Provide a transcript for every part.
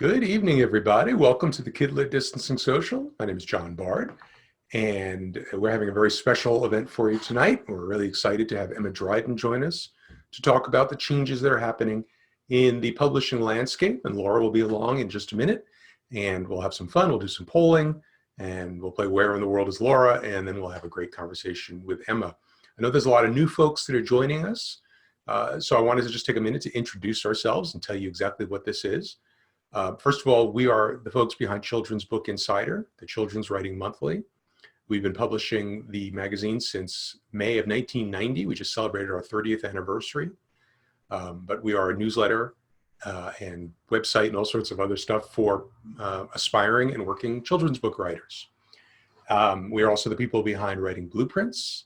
Good evening, everybody. Welcome to the Kidlit Distancing Social. My name is John Bard, and we're having a very special event for you tonight. We're really excited to have Emma Dryden join us to talk about the changes that are happening in the publishing landscape. And Laura will be along in just a minute, and we'll have some fun. We'll do some polling, and we'll play Where in the World is Laura, and then we'll have a great conversation with Emma. I know there's a lot of new folks that are joining us, so I wanted to just take a minute to introduce ourselves and tell you exactly what this is. First of all, we are the folks behind Children's Book Insider, the Children's Writing Monthly. We've been publishing the magazine since May of 1990. We just celebrated our 30th anniversary. But we are a newsletter and website and all sorts of other stuff for aspiring and working children's book writers. We are also the people behind Writing Blueprints,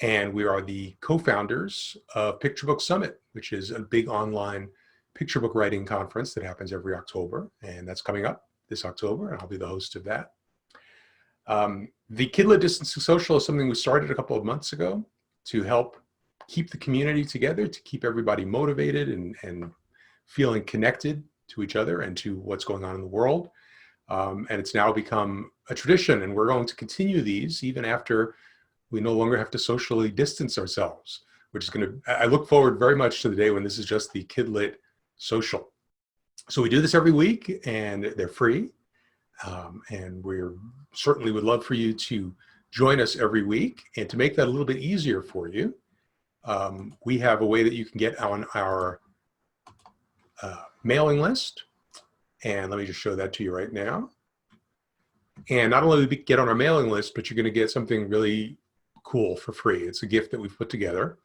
and we are the co-founders of Picture Book Summit, which is a big online picture book writing conference that happens every October, and that's coming up this October, and I'll be the host of that. The Kidlit Distancing Social is something we started a couple of months ago to help keep the community together, to keep everybody motivated and feeling connected to each other and to what's going on in the world. And it's now become a tradition, and we're going to continue these even after we no longer have to socially distance ourselves, which is going to, I look forward very much to the day when this is just the Kidlit Social. So we do this every week, and they're free. And we certainly would love for you to join us every week. And to make that a little bit easier for you, we have a way that you can get on our mailing list. And let me just show that to you right now. And not only do we get on our mailing list, but you're going to get something really cool for free. It's a gift that we've put together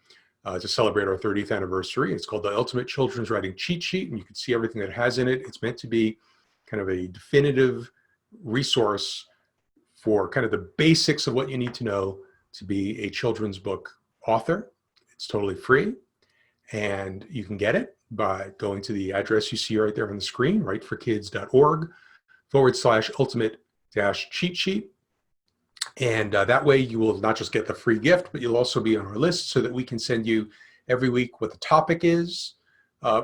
to celebrate our 30th anniversary. It's called the Ultimate Children's Writing Cheat Sheet, and you can see everything that it has in it. It's meant to be kind of a definitive resource for kind of the basics of what you need to know to be a children's book author. It's totally free, and you can get it by going to the address you see right there on the screen, writeforkids.org/ultimate-cheat sheet. And that way you will not just get the free gift, but you'll also be on our list so that we can send you every week what the topic is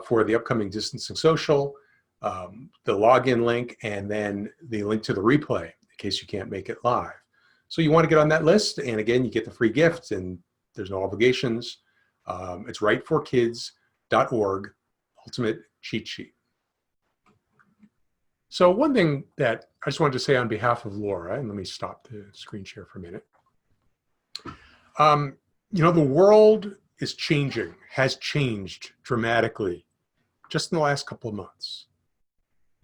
for the upcoming Distancing Social, the login link, and then the link to the replay in case you can't make it live. So you want to get on that list, and again, you get the free gift, and there's no obligations. It's writeforkids.org, ultimate cheat sheet. So one thing that I just wanted to say on behalf of Laura, and let me stop the screen share for a minute. You know, the world is changing, has changed dramatically just in the last couple of months.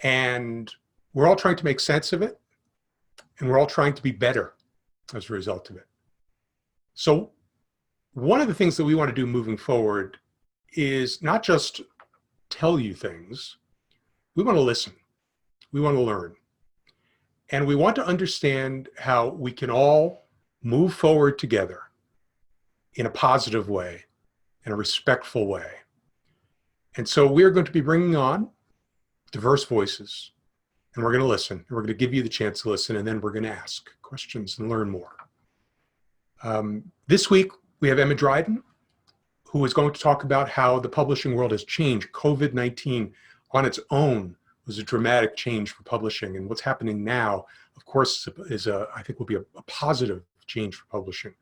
And we're all trying to make sense of it, and we're all trying to be better as a result of it. So one of the things that we want to do moving forward is not just tell you things, we want to listen. We want to learn. And we want to understand how we can all move forward together in a positive way, in a respectful way. And so we're going to be bringing on diverse voices, and we're going to listen, and we're going to give you the chance to listen, and then we're going to ask questions and learn more. This week, we have Emma Dryden, who is going to talk about how the publishing world has changed. COVID-19 on its own was a dramatic change for publishing, and what's happening now, of course, is I think will be a positive change for publishing.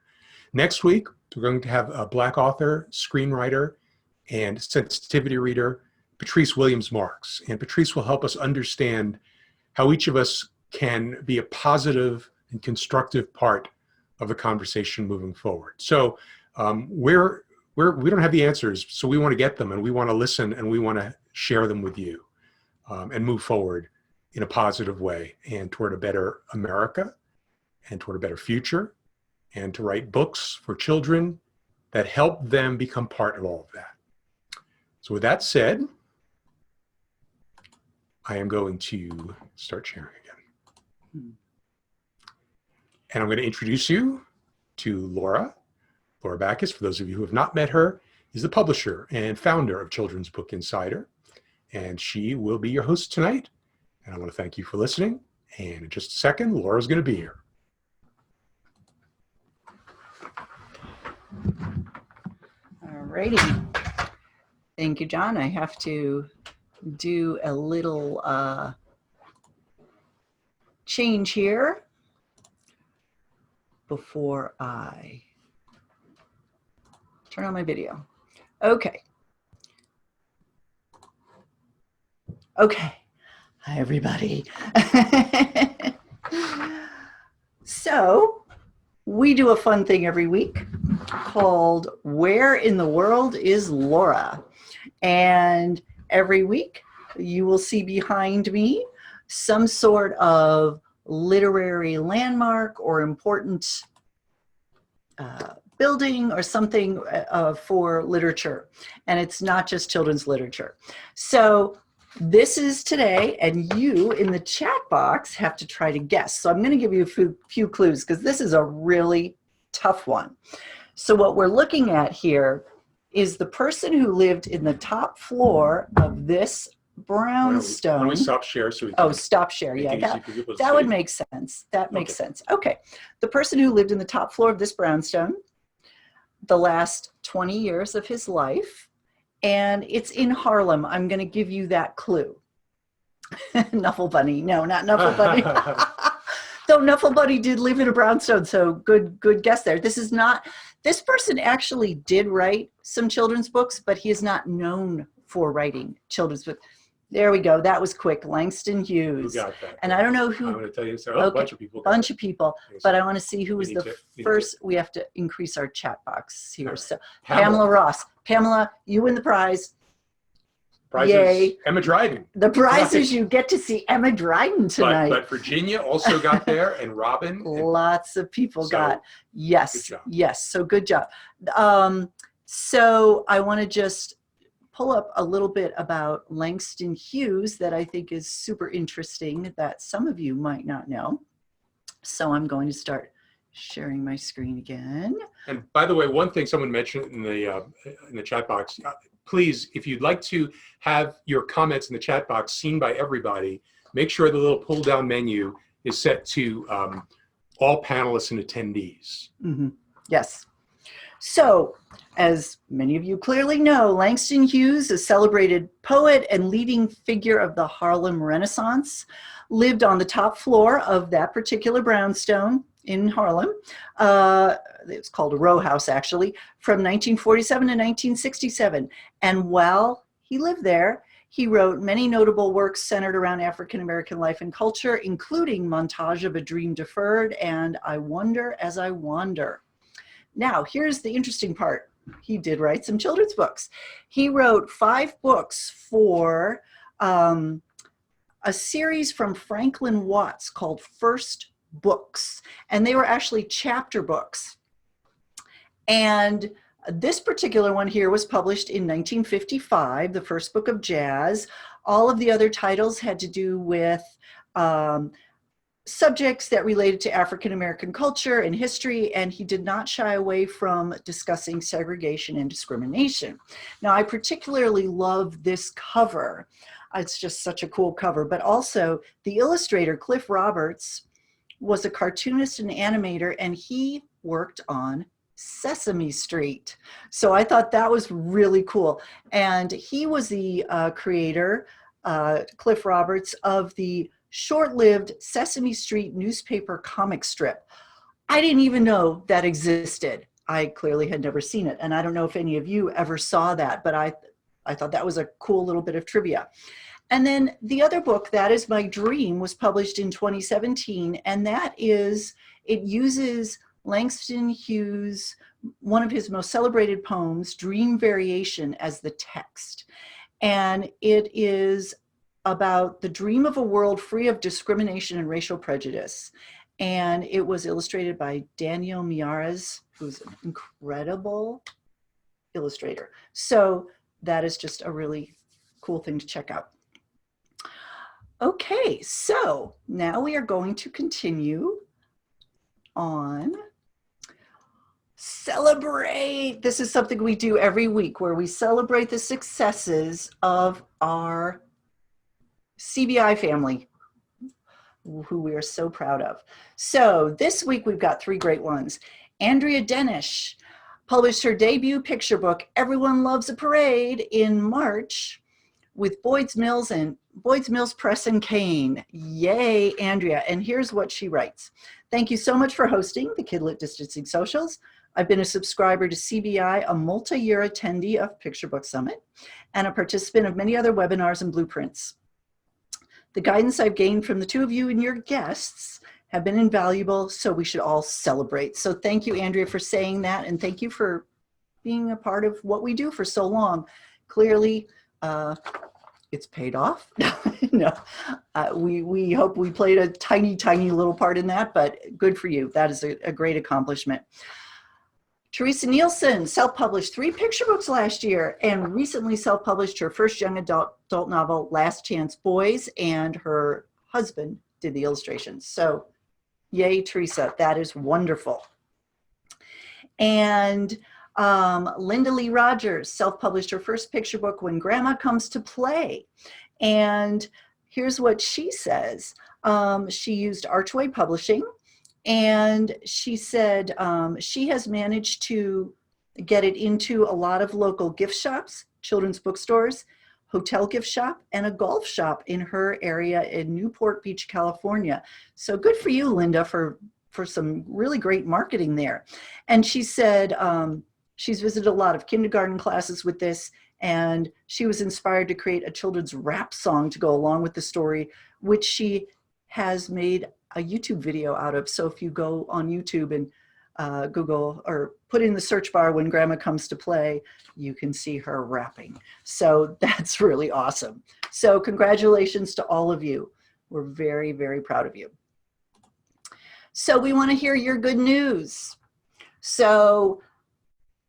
Next week, we're going to have a Black author, screenwriter, and sensitivity reader, Patrice Williams-Marks. And Patrice will help us understand how each of us can be a positive and constructive part of the conversation moving forward. So we don't have the answers, so we want to get them, and we want to listen, and we want to share them with you. And move forward in a positive way and toward a better America and toward a better future, and to write books for children that help them become part of all of that. So with that said, I am going to start sharing again. And I'm going to introduce you to Laura. Laura Backus, for those of you who have not met her, is the publisher and founder of Children's Book Insider. And she will be your host tonight. And I want to thank you for listening. And in just a second, Laura's going to be here. All righty. Thank you, John. I have to do a little change here before I turn on my video. Okay. Okay. Hi, everybody. So we do a fun thing every week called Where in the World is Laura? And every week you will see behind me some sort of literary landmark or important building or something for literature. And it's not just children's literature. So this is today, and you in the chat box have to try to guess. So I'm going to give you a few clues because this is a really tough one. So what we're looking at here is the person who lived in the top floor of this brownstone. Why don't we stop share so we can stop share. Yeah, that would make sense. That makes sense. Okay. The person who lived in the top floor of this brownstone the last 20 years of his life, and it's in Harlem. I'm going to give you that clue. Nuffle Bunny. No, not Nuffle Bunny. Though Nuffle Bunny did live in a brownstone, so good guess there. This person actually did write some children's books, but he is not known for writing children's books. There we go. That was quick. Langston Hughes. Who got that? And I don't know who. I'm going to tell you. So a bunch of people. Bunch of people. But I want to see who was the first. We have to increase our chat box here. Right. So Pamela Ross. Pamela, you win the prize. Prizes. Yay. Emma Dryden. The prize is you get to see Emma Dryden tonight. But Virginia also got there, and Robin. Lots of people got. Yes. Yes. So good job. So I want to just pull up a little bit about Langston Hughes that I think is super interesting that some of you might not know. So I'm going to start sharing my screen again. And by the way, one thing someone mentioned in the chat box, please, if you'd like to have your comments in the chat box seen by everybody, make sure the little pull down menu is set to all panelists and attendees. Mm-hmm. Yes. So, as many of you clearly know, Langston Hughes, a celebrated poet and leading figure of the Harlem Renaissance, lived on the top floor of that particular brownstone in Harlem. It was called a row house, actually, from 1947 to 1967. And while he lived there, he wrote many notable works centered around African-American life and culture, including Montage of a Dream Deferred and I Wonder as I Wander. Now, here's the interesting part. He did write some children's books. He wrote 5 books for a series from Franklin Watts called First Books, and they were actually chapter books. And this particular one here was published in 1955, the first book of jazz. All of the other titles had to do with subjects that related to African-American culture and history, and he did not shy away from discussing segregation and discrimination. Now, I particularly love this cover. It's just such a cool cover, but also the illustrator, Cliff Roberts, was a cartoonist and animator, and he worked on Sesame Street. So I thought that was really cool. And he was the creator, Cliff Roberts, of the short-lived Sesame Street newspaper comic strip. I didn't even know that existed. I clearly had never seen it. And I don't know if any of you ever saw that, but I thought that was a cool little bit of trivia. And then the other book, That Is My Dream, was published in 2017. And that is, it uses Langston Hughes, one of his most celebrated poems, Dream Variation, as the text. And it is about the dream of a world free of discrimination and racial prejudice. And it was illustrated by Daniel Miares, who's an incredible illustrator. So that is just a really cool thing to check out. Okay, so now we are going to continue on. Celebrate. This is something we do every week where we celebrate the successes of our CBI family, who we are so proud of. So this week we've got 3 great ones. Andrea Denish published her debut picture book, Everyone Loves a Parade, in March, with Boyd's Mills and Boyd's Mills Press and Cane. Yay, Andrea. And here's what she writes. Thank you so much for hosting the Kidlit Distancing Socials. I've been a subscriber to CBI, a multi-year attendee of Picture Book Summit, and a participant of many other webinars and blueprints. The guidance I've gained from the two of you and your guests have been invaluable, so we should all celebrate. So thank you, Andrea, for saying that, and thank you for being a part of what we do for so long. Clearly, it's paid off. No, we hope we played a tiny, tiny little part in that, but good for you. That is a great accomplishment. Teresa Nielsen self-published 3 picture books last year and recently self-published her first young adult novel, Last Chance Boys, and her husband did the illustrations. So yay, Teresa, that is wonderful. And Linda Lee Rogers self-published her first picture book, When Grandma Comes to Play. And here's what she says. She used Archway Publishing, and she said she has managed to get it into a lot of local gift shops, children's bookstores, hotel gift shop, and a golf shop in her area in Newport Beach, California. So good for you, Linda, for some really great marketing there. And she said she's visited a lot of kindergarten classes with this, and she was inspired to create a children's rap song to go along with the story, which she has made a YouTube video out of. So if you go on YouTube and Google or put in the search bar When Grandma Comes to Play, you can see her rapping. So that's really awesome. So congratulations to all of you. We're very, very proud of you. So we want to hear your good news. So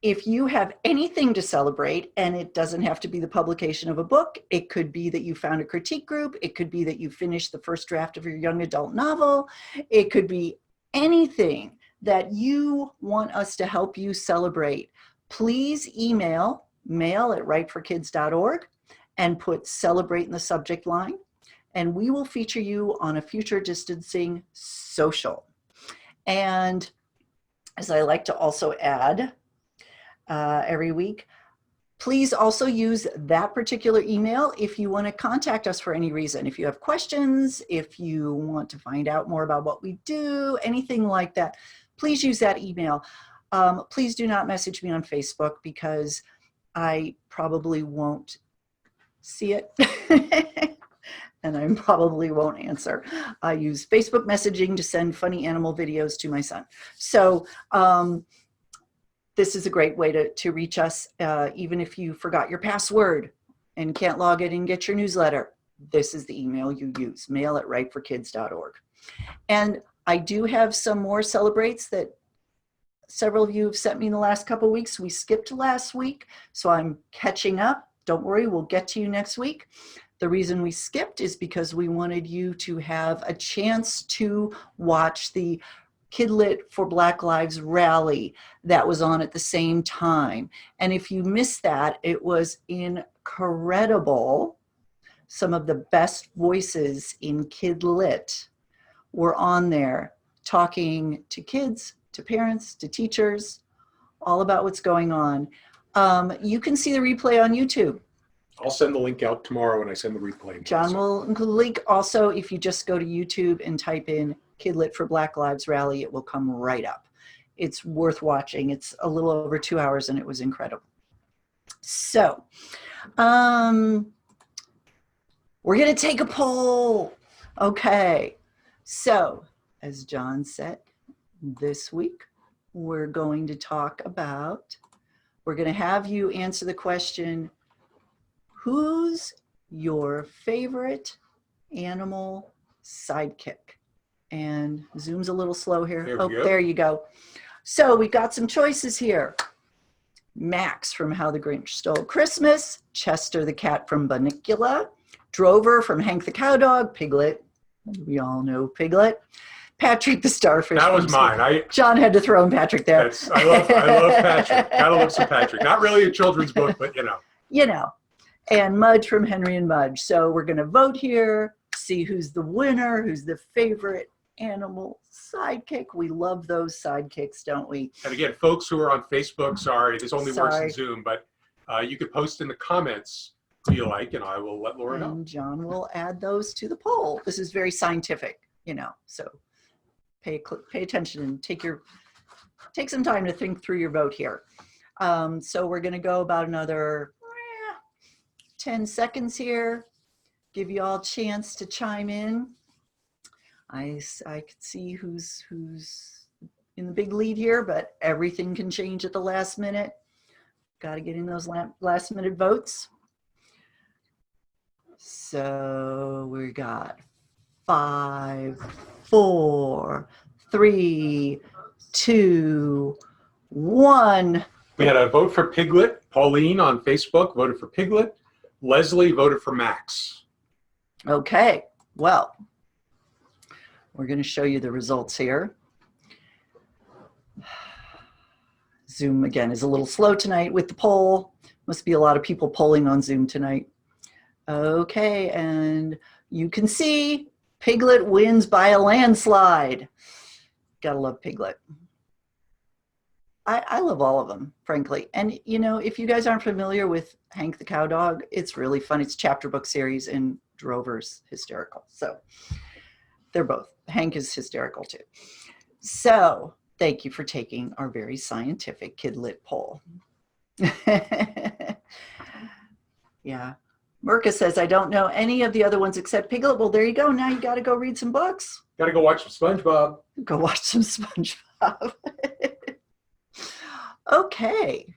if you have anything to celebrate, and it doesn't have to be the publication of a book, it could be that you found a critique group, it could be that you finished the first draft of your young adult novel, it could be anything that you want us to help you celebrate, please email mail@writeforkids.org and put celebrate in the subject line, and we will feature you on a future distancing social. And as I like to also add every week, please also use that particular email if you want to contact us for any reason. If you have questions, if you want to find out more about what we do, anything like that, please use that email. Please do not message me on Facebook because I probably won't see it. And I probably won't answer. I use Facebook messaging to send funny animal videos to my son. So this is a great way to reach us, even if you forgot your password and can't log in and get your newsletter. This is the email you use, mail@writeforkids.org. And I do have some more celebrates that several of you have sent me in the last couple of weeks. We skipped last week, so I'm catching up. Don't worry, we'll get to you next week. The reason we skipped is because we wanted you to have a chance to watch the Kidlit for Black Lives rally that was on at the same time. And if you missed that, it was incredible. Some of the best voices in Kidlit were on there talking to kids, to parents, to teachers, all about what's going on. You can see the replay on YouTube. I'll send the link out tomorrow when I send the replay. John will include the link. Also, if you just go to YouTube and type in Kidlit for Black Lives Rally, it will come right up. It's worth watching. It's a little over 2 hours and it was incredible. So, we're going to take a poll. Okay. So, as John said, this week we're going to talk about, we're going to have you answer the question, who's your favorite animal sidekick? And Zoom's a little slow here. There you go. So we've got some choices here. Max from How the Grinch Stole Christmas, Chester the cat from Bunnicula, Drover from Hank the Cowdog, Piglet, we all know Piglet, Patrick the Starfish. That was mine. John had to throw in Patrick there. I love Patrick. Gotta love some Patrick. Not really a children's book, but you know. You know. And Mudge from Henry and Mudge. So we're going to vote here, see who's the winner, who's the favorite animal sidekick. We love those sidekicks, don't we? And again, folks who are on Facebook, sorry, this only works in Zoom, but you could post in the comments Who you like, and I will let Laura know. And John will add those to the poll. This is very scientific, you know, so pay attention and take some time to think through your vote here. So we're going to go about another 10 seconds here. Give you all a chance to chime in. I could see who's in the big lead here, but everything can change at the last minute. Got to get in those last minute votes. So we got 5, 4, 3, 2, 1. We had a vote for Piglet. Pauline on Facebook voted for Piglet. Leslie voted for Max. Okay, well, we're going to show you the results here. Zoom, again, is a little slow tonight with the poll. Must be a lot of people polling on Zoom tonight. Okay, and you can see Piglet wins by a landslide. Gotta love Piglet. I love all of them, frankly. And, you know, if you guys aren't familiar with Hank the Cow Dog, it's really fun. It's a chapter book series, and Drover's hysterical. So they're both. Hank is hysterical, too. So thank you for taking our very scientific Kidlit poll. Yeah. Merca says, I don't know any of the other ones except Piglet. Well, there you go. Now you got to go read some books. Got to go watch some SpongeBob. Go watch some SpongeBob. Okay.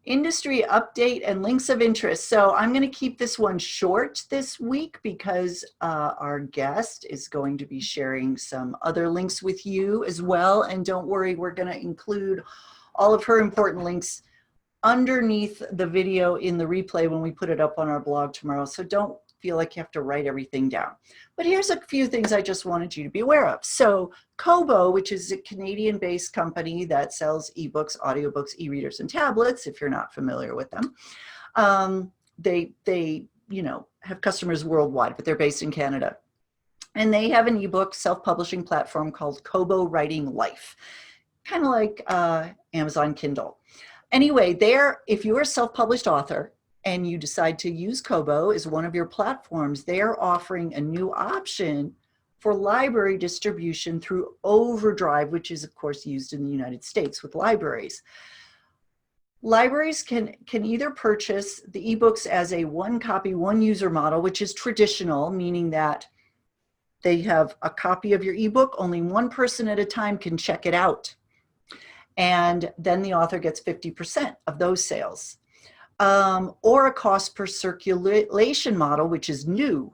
Industry update and links of interest. So I'm going to keep this one short this week because our guest is going to be sharing some other links with you as well. And don't worry, we're going to include all of her important links underneath the video in the replay when we put it up on our blog tomorrow. So don't feel like you have to write everything down. But here's a few things I just wanted you to be aware of. So Kobo, which is a Canadian-based company that sells ebooks, audiobooks, e-readers, and tablets, if you're not familiar with them, they you know, have customers worldwide, but they're based in Canada. And they have an ebook self-publishing platform called Kobo Writing Life, kind of like Amazon Kindle. Anyway, there, if you're a self-published author and you decide to use Kobo as one of your platforms, they're offering a new option for library distribution through Overdrive, which is, of course, used in the United States with libraries. Libraries can either purchase the ebooks as a one copy, one user model, which is traditional, meaning that they have a copy of your ebook, only one person at a time can check it out. And then the author gets 50% of those sales. Or a cost per circulation model, which is new,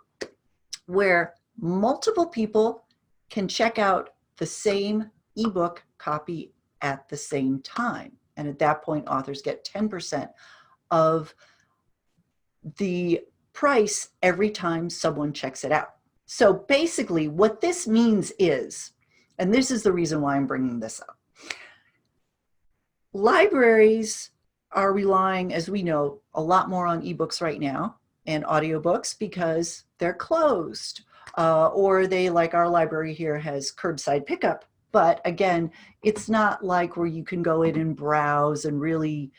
where multiple people can check out the same ebook copy at the same time. And at that point, authors get 10% of the price every time someone checks it out. So basically what this means is, and this is the reason why I'm bringing this up, libraries are relying, as we know, a lot more on ebooks right now and audiobooks because they're closed, or they, like our library here, has curbside pickup. But again, it's not like where you can go in and browse and really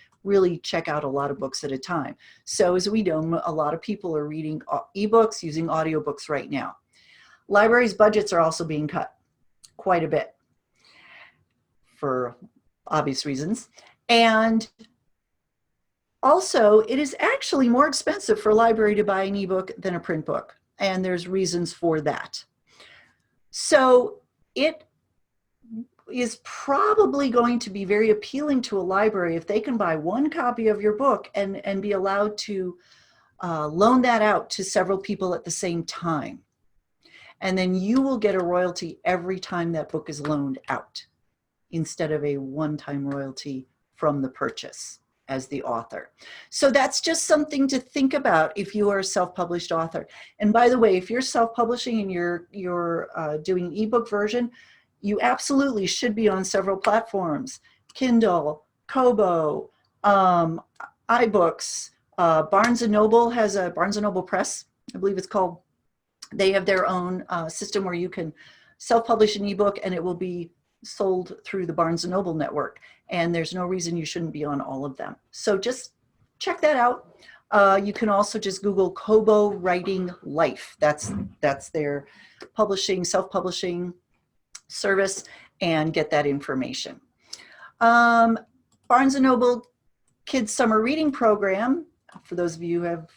check out a lot of books at a time. So as we know, a lot of people are reading ebooks, using audiobooks right now. Libraries' budgets are also being cut quite a bit for obvious reasons. And also, it is actually more expensive for a library to buy an ebook than a print book. And there's reasons for that. So it is probably going to be very appealing to a library if they can buy one copy of your book and be allowed to loan that out to several people at the same time. And then you will get a royalty every time that book is loaned out, instead of a one-time royalty from the purchase as the author. So that's just something to think about if you are a self-published author. And by the way, if you're self-publishing and you're doing an ebook version, you absolutely should be on several platforms: Kindle, Kobo, iBooks. Barnes & Noble has a Barnes & Noble Press, I believe it's called. They have their own system where you can self-publish an ebook and it will be sold through the Barnes & Noble network. And there's no reason you shouldn't be on all of them. So just check that out. You can also just Google Kobo Writing Life. That's their self-publishing service, and get that information. Barnes & Noble Kids Summer Reading Program, for those of you who have,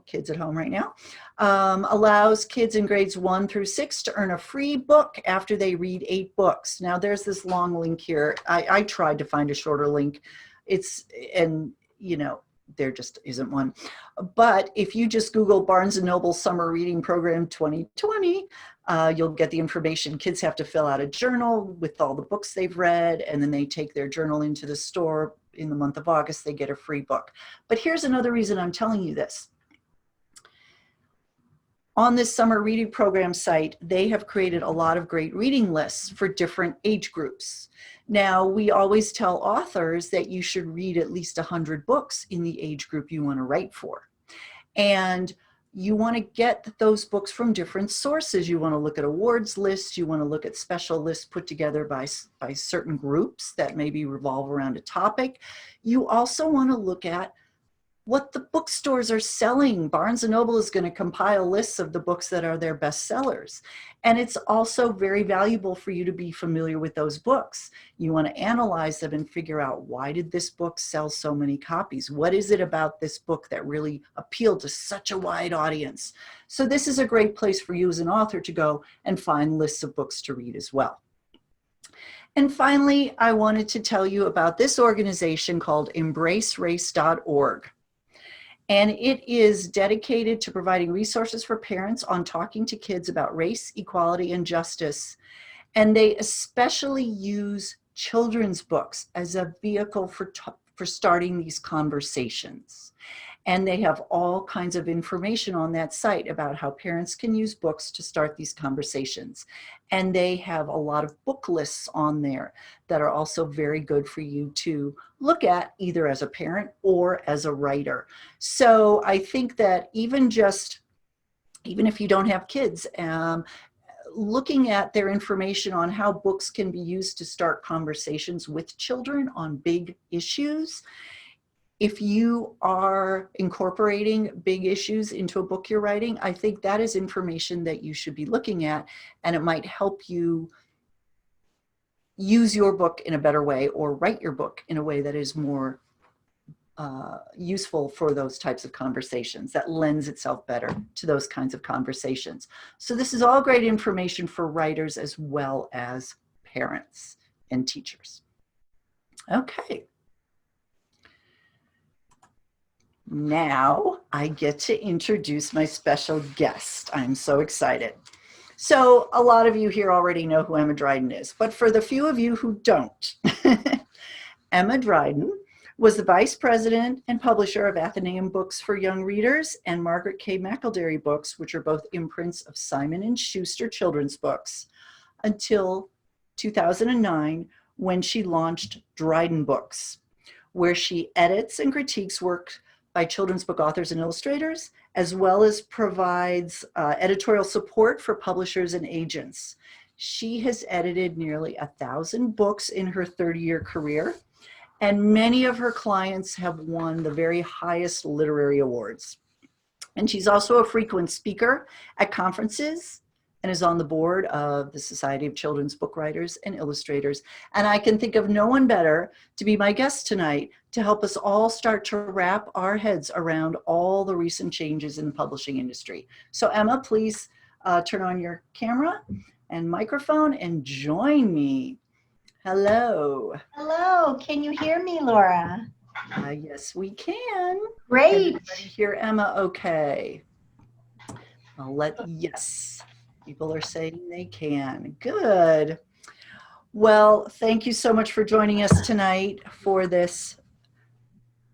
kids at home right now, allows kids in grades 1 through 6 to earn a free book after they read 8 books. Now there's this long link here. I tried to find a shorter link. There just isn't one. But if you just Google Barnes & Noble Summer Reading Program 2020, you'll get the information. Kids have to fill out a journal with all the books they've read, and then they take their journal into the store. In the month of August, they get a free book. But here's another reason I'm telling you this. On this summer reading program site, they have created a lot of great reading lists for different age groups. Now, we always tell authors that you should read at least 100 books in the age group you want to write for. And you want to get those books from different sources. You want to look at awards lists. You want to look at special lists put together by certain groups that maybe revolve around a topic. You also want to look at what the bookstores are selling. Barnes & Noble is going to compile lists of the books that are their best sellers. And it's also very valuable for you to be familiar with those books. You want to analyze them and figure out, why did this book sell so many copies? What is it about this book that really appealed to such a wide audience? So this is a great place for you as an author to go and find lists of books to read as well. And finally, I wanted to tell you about this organization called EmbraceRace.org. And it is dedicated to providing resources for parents on talking to kids about race, equality, and justice. And they especially use children's books as a vehicle for starting these conversations. And they have all kinds of information on that site about how parents can use books to start these conversations. And they have a lot of book lists on there that are also very good for you to look at, either as a parent or as a writer. So I think that even if you don't have kids, looking at their information on how books can be used to start conversations with children on big issues. If you are incorporating big issues into a book you're writing, I think that is information that you should be looking at, and it might help you use your book in a better way, or write your book in a way that is more useful for those types of conversations, that lends itself better to those kinds of conversations. So this is all great information for writers as well as parents and teachers. Okay. Now I get to introduce my special guest. I'm so excited. So a lot of you here already know who Emma Dryden is, but for the few of you who don't, Emma Dryden was the vice president and publisher of Athenaeum Books for Young Readers and Margaret K. McElderry Books, which are both imprints of Simon & Schuster children's books, until 2009, when she launched Dryden Books, where she edits and critiques work by children's book authors and illustrators, as well as provides editorial support for publishers and agents. She has edited nearly 1,000 books in her 30-year career, and many of her clients have won the very highest literary awards. And she's also a frequent speaker at conferences and is on the board of the Society of Children's Book Writers and Illustrators. And I can think of no one better to be my guest tonight to help us all start to wrap our heads around all the recent changes in the publishing industry. So Emma, please turn on your camera and microphone and join me. Hello. Hello, can you hear me, Laura? Yes, we can. Great. Everybody hear Emma okay? Yes. People are saying they can. Good. Well, thank you so much for joining us tonight for this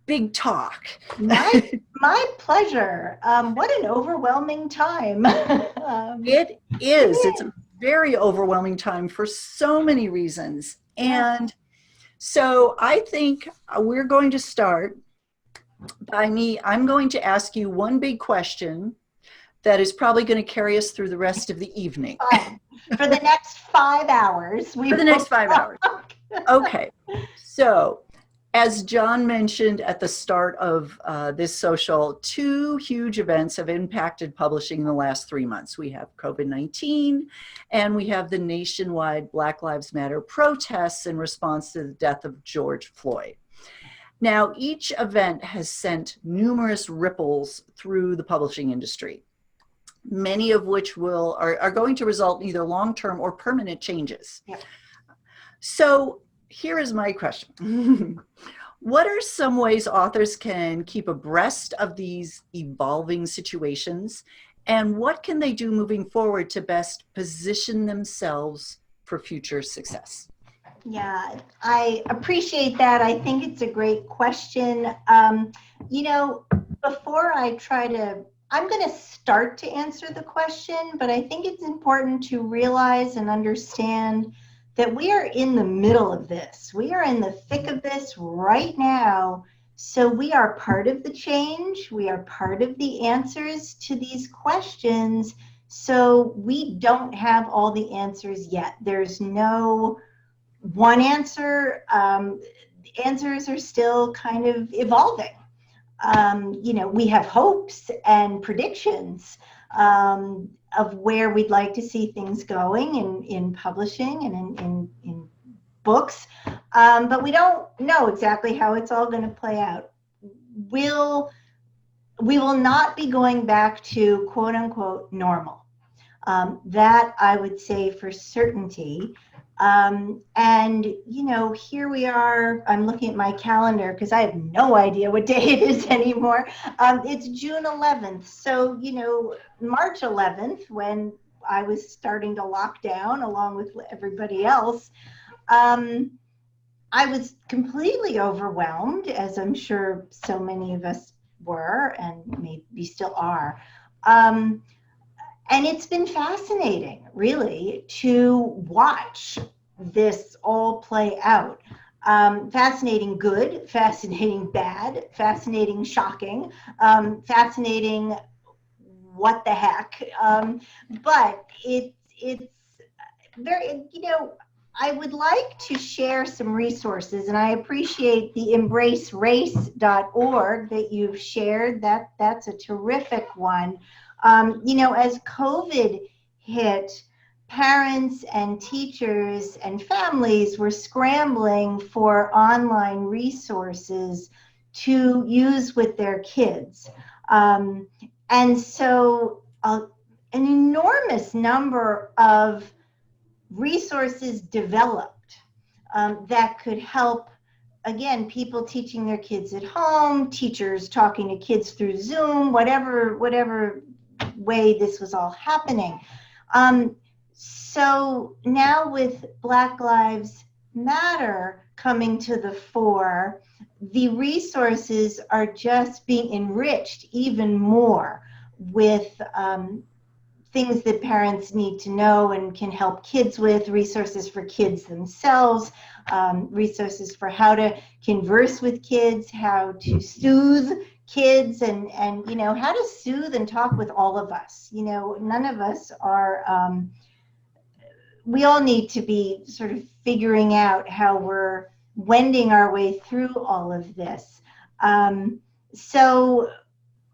big talk. My pleasure. What an overwhelming time. It is. It's a very overwhelming time for so many reasons. And so I think we're going to start by I'm going to ask you one big question that is probably going to carry us through the rest of the evening. For the next 5 hours. For the next 5 hours. Okay. So As John mentioned at the start of this social, two huge events have impacted publishing in the last 3 months. We have COVID-19 and we have the nationwide Black Lives Matter protests in response to the death of George Floyd. Now, each event has sent numerous ripples through the publishing industry, many of which are going to result in either long-term or permanent changes. Yep. So here is my question. What are some ways authors can keep abreast of these evolving situations? And what can they do moving forward to best position themselves for future success? Yeah, I appreciate that. I think it's a great question. Before I'm going to start to answer the question, but I think it's important to realize and understand that we are in the middle of this. We are in the thick of this right now. So we are part of the change. We are part of the answers to these questions. So we don't have all the answers yet. There's no one answer. Answers are still kind of evolving. We have hopes and predictions of where we'd like to see things going in publishing and in books, but we don't know exactly how it's all going to play out. We will not be going back to quote unquote normal. That I would say for certainty. Here we are. I'm looking at my calendar because I have no idea what day it is anymore. It's June 11th. So, March 11th, when I was starting to lock down along with everybody else, I was completely overwhelmed, as I'm sure so many of us were and maybe still are. And it's been fascinating, really, to watch this all play out. Fascinating good, fascinating bad, fascinating shocking, fascinating what the heck. But it's very, I would like to share some resources, and I appreciate the embracerace.org that you've shared. That's a terrific one. As COVID hit, parents and teachers and families were scrambling for online resources to use with their kids. And so an enormous number of resources developed that could help, again, people teaching their kids at home, teachers talking to kids through Zoom, whatever way this was all happening. So now with Black Lives Matter coming to the fore, the resources are just being enriched even more with things that parents need to know and can help kids with, resources for kids themselves, resources for how to converse with kids, how to soothe kids, and how to soothe and talk with all of us. None of us are, we all need to be sort of figuring out how we're wending our way through all of this. So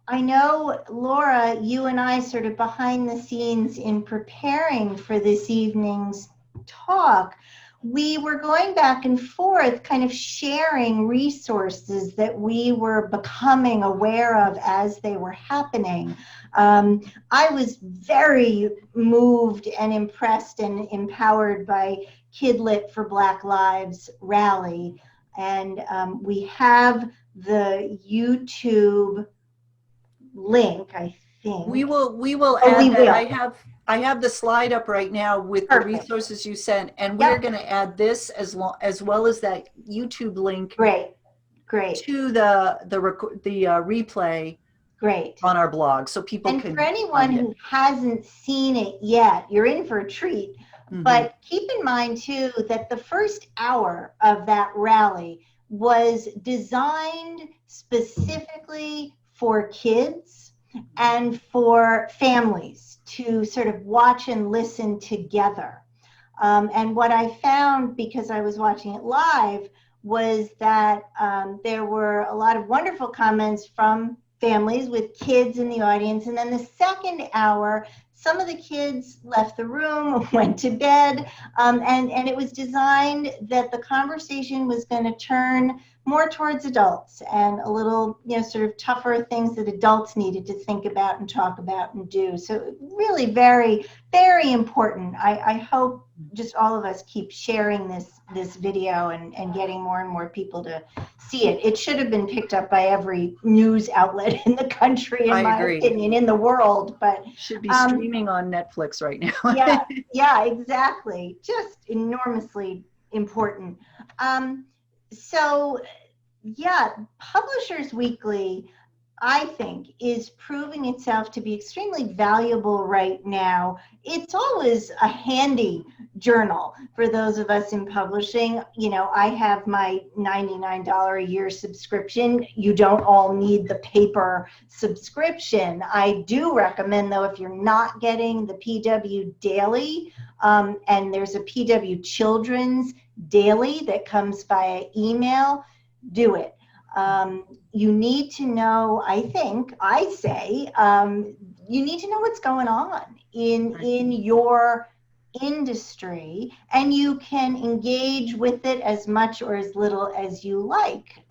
I know, Laura, you and I sort of behind the scenes in preparing for this evening's talk, we were going back and forth kind of sharing resources that we were becoming aware of as they were happening. I was very moved and impressed and empowered by Kidlit for Black Lives rally. And we have the YouTube link, I think. We will add that. I have the slide up right now with Perfect. the resources you sent, and we're going to add this as well as that YouTube link. Great. To the replay. Great. On our blog, so people can. And for anyone who hasn't seen it yet, you're in for a treat. Mm-hmm. But keep in mind too that the first hour of that rally was designed specifically for kids and for families to sort of watch and listen together. And what I found, because I was watching it live, was that there were a lot of wonderful comments from families with kids in the audience. And then the second hour, some of the kids left the room, went to bed, and it was designed that the conversation was going to turn more towards adults and a little, sort of tougher things that adults needed to think about and talk about and do. So really very, very important. I hope just all of us keep sharing this video and getting more and more people to see it. It should have been picked up by every news outlet in the country, in my opinion, in the world, but should be streaming on Netflix right now. yeah, exactly. Just enormously important. So yeah, Publishers Weekly, I think, is proving itself to be extremely valuable right now. It's always a handy journal for those of us in publishing. I have my $99 a year subscription. You don't all need the paper subscription. I do recommend, though, if you're not getting the PW Daily, and there's a PW Children's Daily that comes via email, do it. You need to know, you need to know what's going on in your industry, and you can engage with it as much or as little as you like.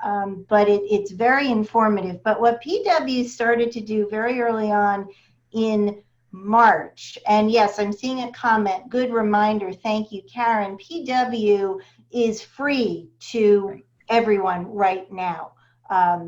But it's very informative. But what PW started to do very early on in March, and yes, I'm seeing a comment, good reminder, thank you, Karen. PW is free to everyone right now.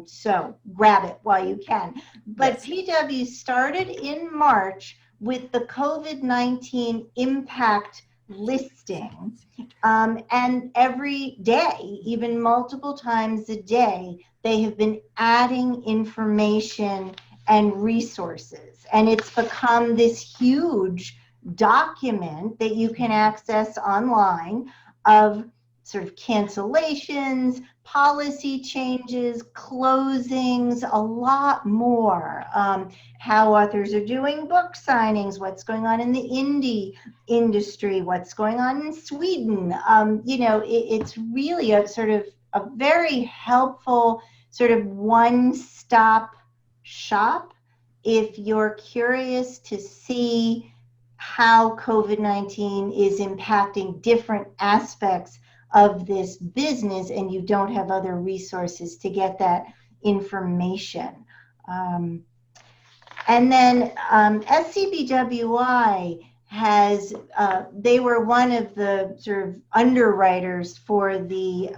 So grab it while you can. But yes. PW started in March with the COVID-19 impact listing. And every day, even multiple times a day, they have been adding information and resources. And it's become this huge document that you can access online of sort of cancellations, policy changes, closings, a lot more. How authors are doing book signings, what's going on in the indie industry, what's going on in Sweden. It's really a sort of a very helpful sort of one-stop shop if you're curious to see how COVID-19 is impacting different aspects of this business and you don't have other resources to get that information. And then SCBWI has, they were one of the sort of underwriters for the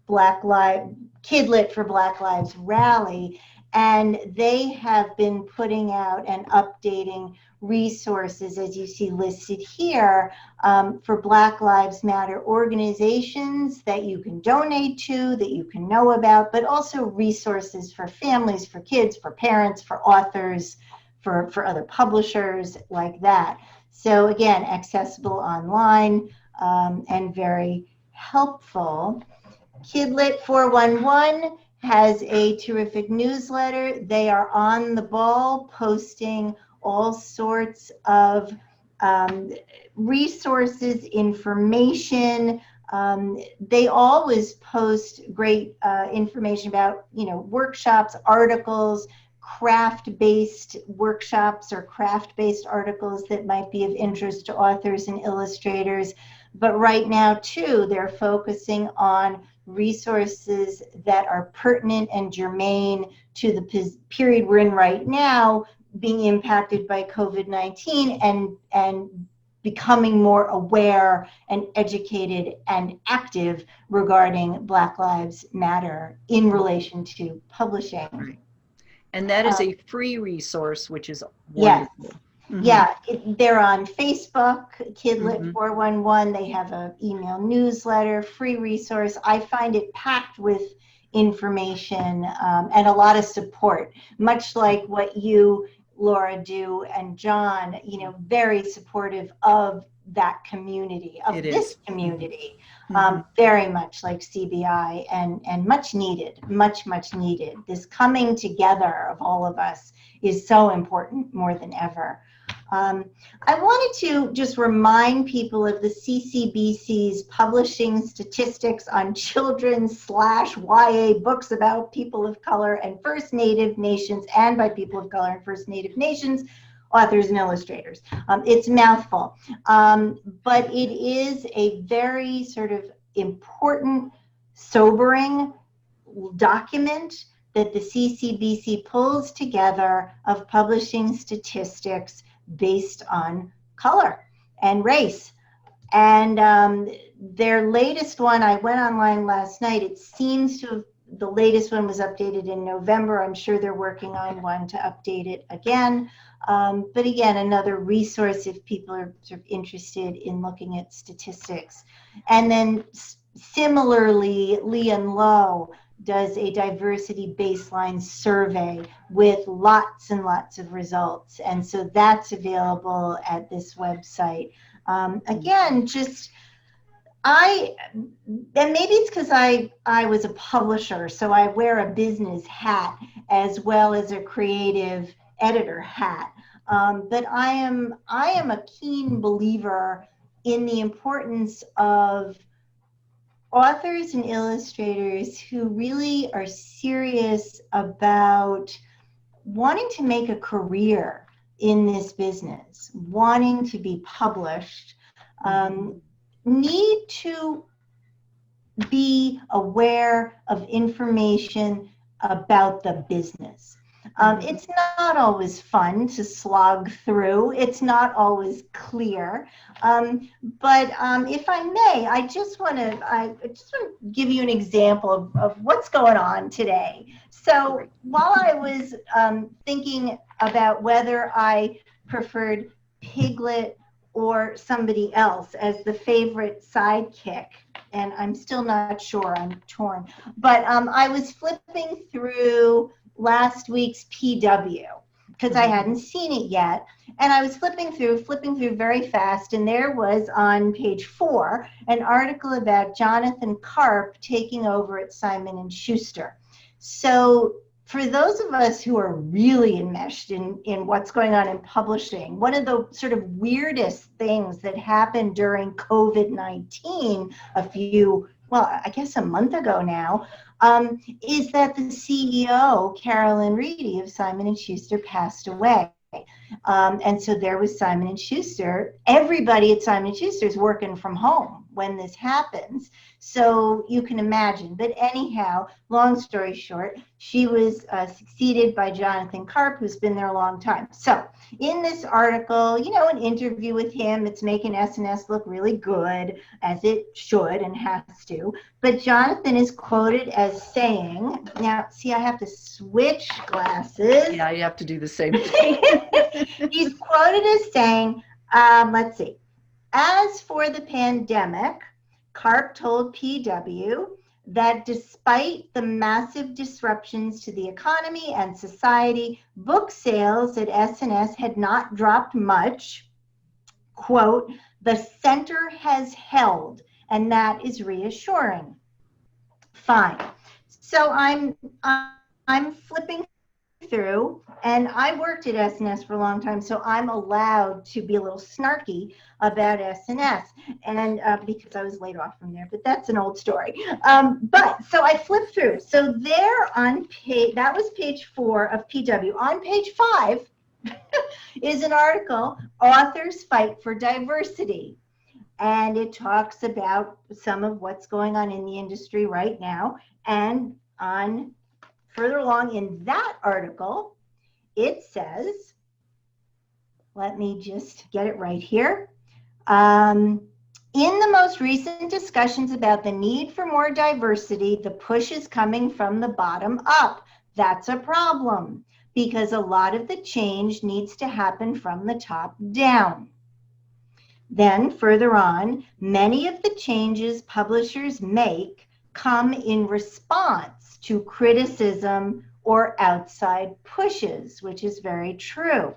Kidlit for Black Lives rally, and they have been putting out and updating resources, as you see listed here, for Black Lives Matter organizations that you can donate to, that you can know about, but also resources for families, for kids, for parents, for authors, for other publishers like that. So again, accessible online and very helpful. Kidlit 411 has a terrific newsletter. They are on the ball, posting all sorts of resources, information. They always post great information about, workshops, articles, craft-based workshops or craft-based articles that might be of interest to authors and illustrators. But right now, too, they're focusing on resources that are pertinent and germane to the period we're in right now, being impacted by COVID-19 and becoming more aware and educated and active regarding Black Lives Matter in relation to publishing. Right. And that is a free resource, which is wonderful. Yes. Mm-hmm. Yeah, they're on Facebook, Kidlit 411. They have an email newsletter, free resource. I find it packed with information and a lot of support, much like what you, Laura, do, and John, very supportive of that community, of this community, very much like CBI, and much needed, much needed. This coming together of all of us is so important, more than ever. I wanted to just remind people of the CCBC's publishing statistics on children's/YA books about people of color and First Native Nations, and by people of color and First Native Nations, authors and illustrators. It's a mouthful, but it is a very sort of important, sobering document that the CCBC pulls together of publishing statistics based on color and race. And their latest one, I went online last night, it seems to have, the latest one was updated in November. I'm sure they're working on one to update it again. But again, another resource if people are sort of interested in looking at statistics. And then similarly, Lee and Lowe does a diversity baseline survey with lots and lots of results. And so that's available at this website. Again, just and maybe it's because I was a publisher, so I wear a business hat as well as a creative editor hat. But I am a keen believer in the importance of authors and illustrators who really are serious about wanting to make a career in this business, wanting to be published, need to be aware of information about the business. It's not always fun to slog through. It's not always clear. But if I may, I just want to give you an example of what's going on today. So while I was thinking about whether I preferred Piglet or somebody else as the favorite sidekick, and I'm still not sure, I'm torn. But I was flipping through last week's PW because I hadn't seen it yet, and I was flipping through very fast, and there was on page 4 an article about Jonathan Karp taking over at Simon & Schuster. So for those of us who are really enmeshed in what's going on in publishing, one of the sort of weirdest things that happened during COVID-19 a month ago now, is that the CEO, Carolyn Reedy of Simon & Schuster, passed away. And so there was Simon & Schuster. Everybody at Simon & Schuster is working from home when this happens. So you can imagine. But anyhow, long story short, she was succeeded by Jonathan Karp, who's been there a long time. So in this article, an interview with him, it's making S&S look really good, as it should and has to. But Jonathan is quoted as saying, now, see, I have to switch glasses. Yeah, you have to do the same thing. He's quoted as saying, let's see, as for the pandemic, Karp told PW that despite the massive disruptions to the economy and society, book sales at S&S had not dropped much. Quote, the center has held, and that is reassuring. Fine. So I'm flipping through, and I worked at S&S for a long time, so I'm allowed to be a little snarky about S&S, and because I was laid off from there, but that's an old story. But so I flipped through. So there on page, that was page 4 of PW. On page 5 is an article, Authors Fight for Diversity. And it talks about some of what's going on in the industry right now. And on further along in that article, it says, let me just get it right here. In the most recent discussions about the need for more diversity, the push is coming from the bottom up. That's a problem because a lot of the change needs to happen from the top down. Then further on, many of the changes publishers make come in response to criticism or outside pushes, which is very true.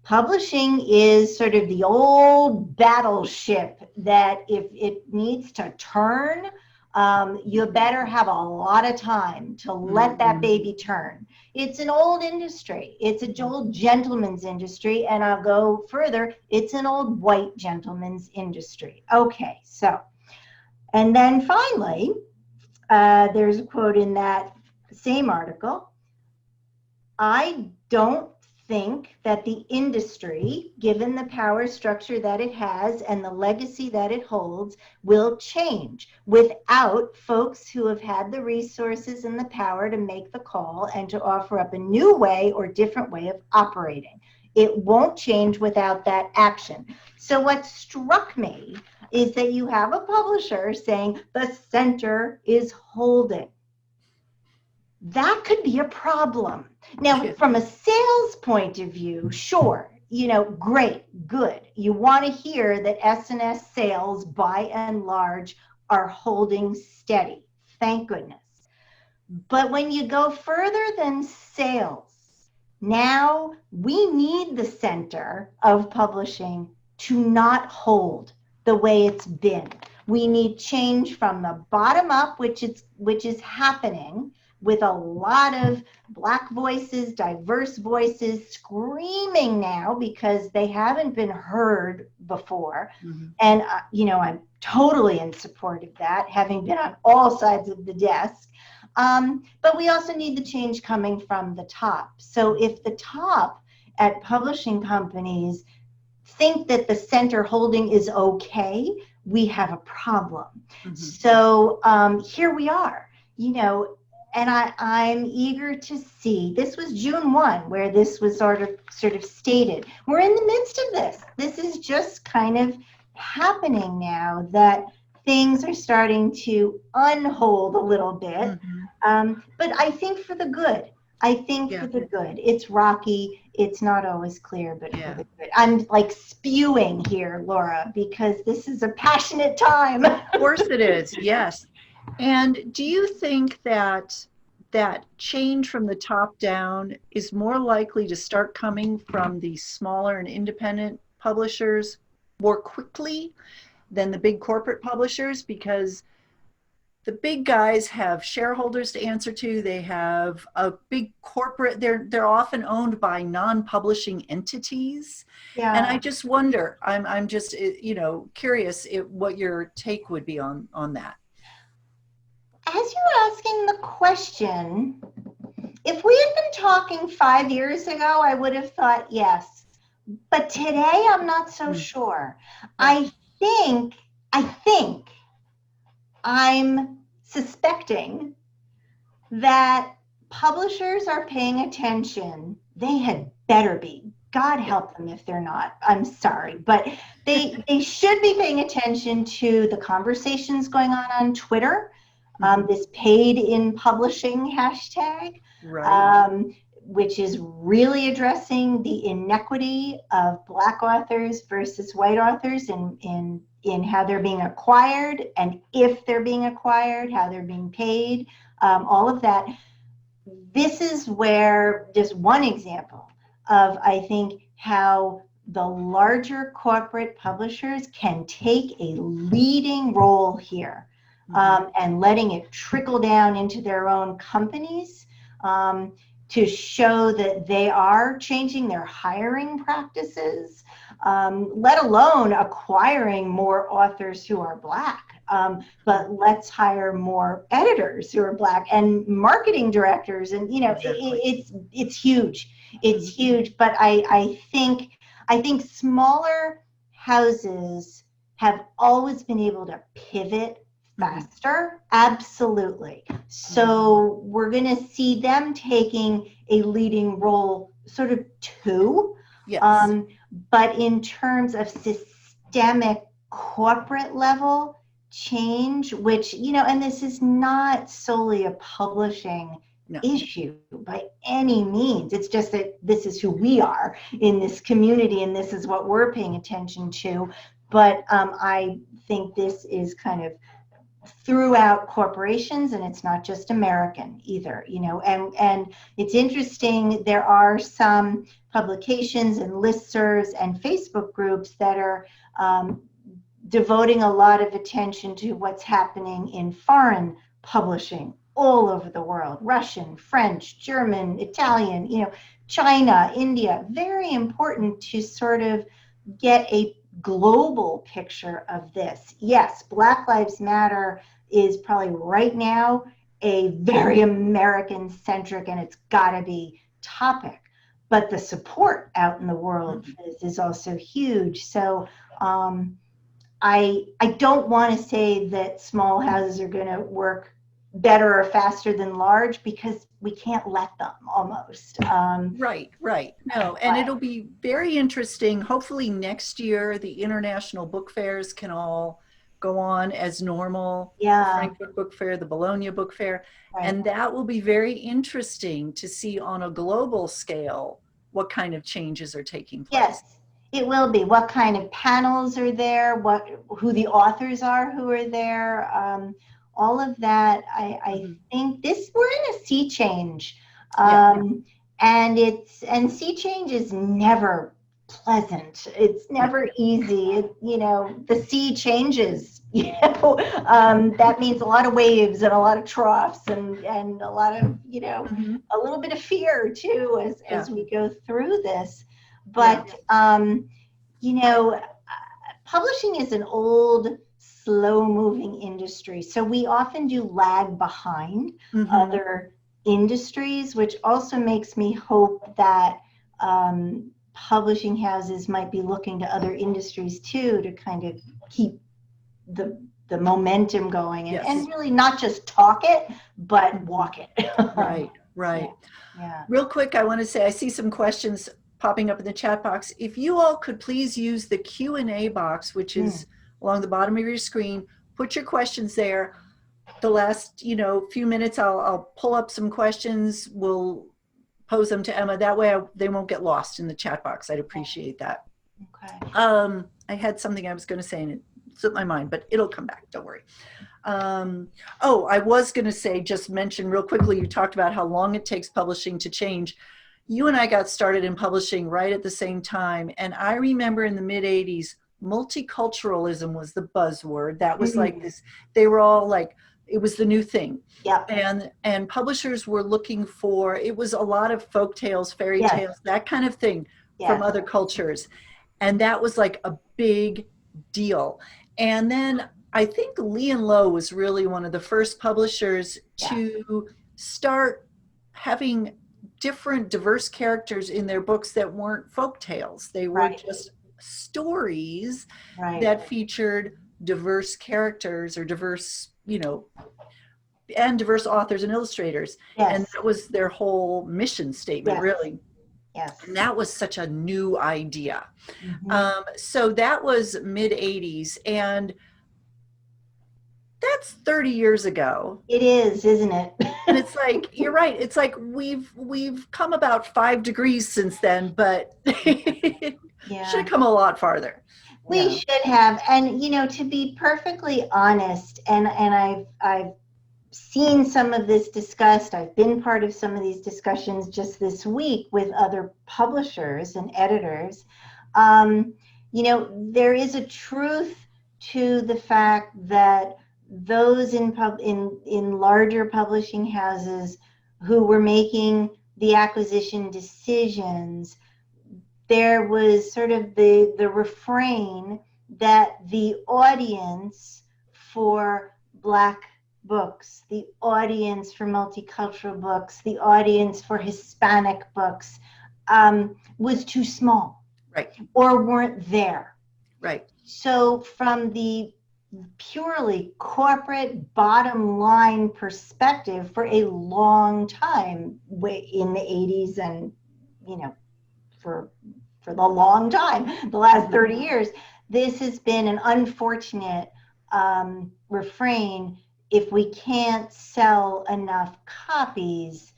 Publishing is sort of the old battleship that if it needs to turn, You better have a lot of time to let that baby turn. It's an old industry. It's an old gentleman's industry. And I'll go further. It's an old white gentleman's industry. Okay, so, and then finally, there's a quote in that same article. I don't think that the industry, given the power structure that it has and the legacy that it holds, will change without folks who have had the resources and the power to make the call and to offer up a new way or different way of operating. It won't change without that action. So what struck me is that you have a publisher saying the center is holding. That could be a problem. Now, from a sales point of view, sure, great, good. You want to hear that S&S sales, by and large, are holding steady. Thank goodness. But when you go further than sales, now we need the center of publishing to not hold the way it's been. We need change from the bottom up, which is happening, with a lot of Black voices, diverse voices screaming now because they haven't been heard before. And, I'm totally in support of that, having been on all sides of the desk. But we also need the change coming from the top. So if the top at publishing companies think that the center holding is okay, we have a problem. So here we are, and I'm eager to see. This was June 1, where this was sort of stated. We're in the midst of this. This is just kind of happening now, that things are starting to unhold a little bit. But I think for the good. For the good. It's rocky. It's not always clear, but for the good. I'm like spewing here, Laura, because this is a passionate time. Of course it is. Yes. And do you think that change from the top down is more likely to start coming from the smaller and independent publishers more quickly than the big corporate publishers? Because the big guys have shareholders to answer to. They have a big corporate. They're often owned by non-publishing entities. Yeah. And I just wonder. I'm just curious what your take would be on that. As you're asking the question, if we had been talking 5 years ago, I would have thought yes. But today, I'm not so sure. I think I'm suspecting that publishers are paying attention. They had better be. God help them if they're not. I'm sorry. But they should be paying attention to the conversations going on Twitter. This paid in publishing hashtag, which is really addressing the inequity of Black authors versus white authors in how they're being acquired, and if they're being acquired, how they're being paid, all of that. This is where just one example of, I think, how the larger corporate publishers can take a leading role here. And letting it trickle down into their own companies to show that they are changing their hiring practices, let alone acquiring more authors who are Black. But let's hire more editors who are Black and marketing directors. And, it's huge. It's huge. But I think smaller houses have always been able to pivot faster. Absolutely. So we're going to see them taking a leading role sort of too. Yes. But in terms of systemic corporate level change, which, and this is not solely a publishing issue by any means. It's just that this is who we are in this community and this is what we're paying attention to. But I think this is kind of throughout corporations, and it's not just American either, and it's interesting. There are some publications and listservs and Facebook groups that are devoting a lot of attention to what's happening in foreign publishing all over the world, Russian, French, German, Italian, China, India. Very important to sort of get a global picture of this. Yes, Black Lives Matter is probably right now a very American-centric, and it's got to be, topic. But the support out in the world for this is also huge. So I don't want to say that small houses are going to work better or faster than large, because we can't let them, almost. Right. No, and it'll be very interesting. Hopefully next year, the international book fairs can all go on as normal. Yeah. The Frankfurt Book Fair, the Bologna Book Fair. Right. And that will be very interesting to see on a global scale what kind of changes are taking place. Yes, it will be. What kind of panels are there? Who the authors are who are there? All of that. I think we're in a sea change, and sea change is never pleasant. It's never easy. The sea changes. That means a lot of waves and a lot of troughs and a lot of a little bit of fear too as we go through this. But publishing is an old, slow-moving industry, so we often do lag behind other industries, which also makes me hope that publishing houses might be looking to other industries too to kind of keep the momentum going, and really not just talk it, but walk it. Right. Yeah. Real quick, I want to say I see some questions popping up in the chat box. If you all could please use the Q&A box, which is along the bottom of your screen, put your questions there. The last few minutes, I'll pull up some questions. We'll pose them to Emma. That way they won't get lost in the chat box. I'd appreciate that. Okay. I had something I was going to say and it slipped my mind, but it'll come back. Don't worry. I was going to say, just mention real quickly, you talked about how long it takes publishing to change. You and I got started in publishing right at the same time. And I remember in the mid 80s, multiculturalism was the buzzword. That was like this, they were all like, it was the new thing. Yeah. And publishers were looking for, it was a lot of folk tales, fairy tales, that kind of thing from other cultures. And that was like a big deal. And then I think Lee and Low was really one of the first publishers to start having different diverse characters in their books that weren't folk tales. They were just stories that featured diverse characters or diverse, and diverse authors and illustrators. And that was their whole mission statement, really. Yes. And that was such a new idea. So that was mid 80s, and that's 30 years ago. It is, isn't it? And it's like, you're right. It's like we've come about 5 degrees since then, but should have come a lot farther. We should have. And, to be perfectly honest, and I've seen some of this discussed. I've been part of some of these discussions just this week with other publishers and editors. There is a truth to the fact that those in larger publishing houses who were making the acquisition decisions, there was sort of the refrain that the audience for Black books, the audience for multicultural books, the audience for Hispanic books was too small, or weren't there. So from the purely corporate bottom line perspective, for a long time in the 80s and for the long time, the last 30 years, this has been an unfortunate refrain. If we can't sell enough copies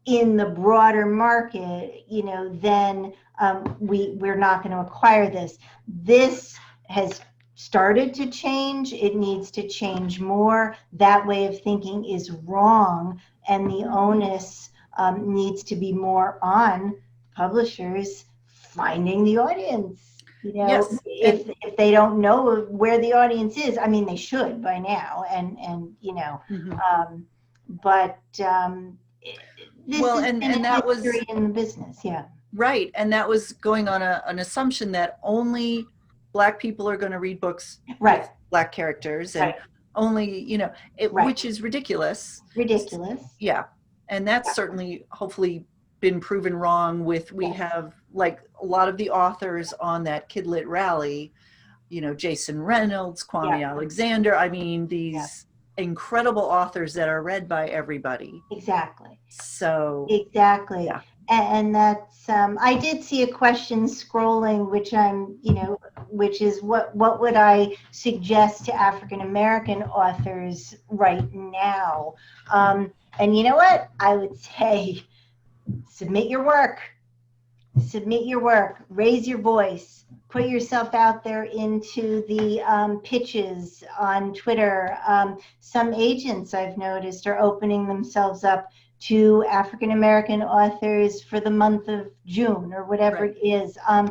in the broader market, then we're not going to acquire this. This has started to change. It needs to change more. That way of thinking is wrong, and the onus needs to be more on publishers finding the audience. Yes. If they don't know where the audience is, I mean, they should by now, and but this Well, has been and a that history was in the business, yeah. right, and that was going on an assumption that only Black people are going to read books Right. with Black characters, and Right. only Right. which is ridiculous. Ridiculous. Yeah, and that's certainly hopefully been proven wrong. We have like a lot of the authors on that Kidlit rally, Jason Reynolds, Kwame Alexander. I mean, these incredible authors that are read by everybody. Exactly. So exactly. Yeah. And that's I did see a question scrolling, which is what would I suggest to African American authors right now? And you know what? I would say submit your work. Submit your work, raise your voice, put yourself out there into the pitches on Twitter. Some agents I've noticed are opening themselves up to African American authors for the month of June or whatever it is. I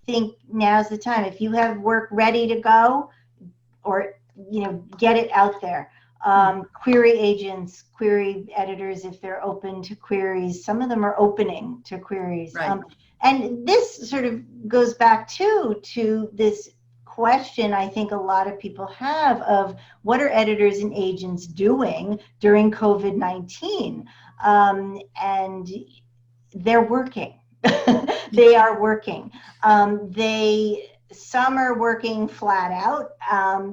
think now's the time. If you have work ready to go, or get it out there. Query agents, query editors, if they're open to queries, some of them are opening to queries. Right. And this sort of goes back to this question I think a lot of people have of what are editors and agents doing during COVID-19? And they're working. They are working. Some are working flat out.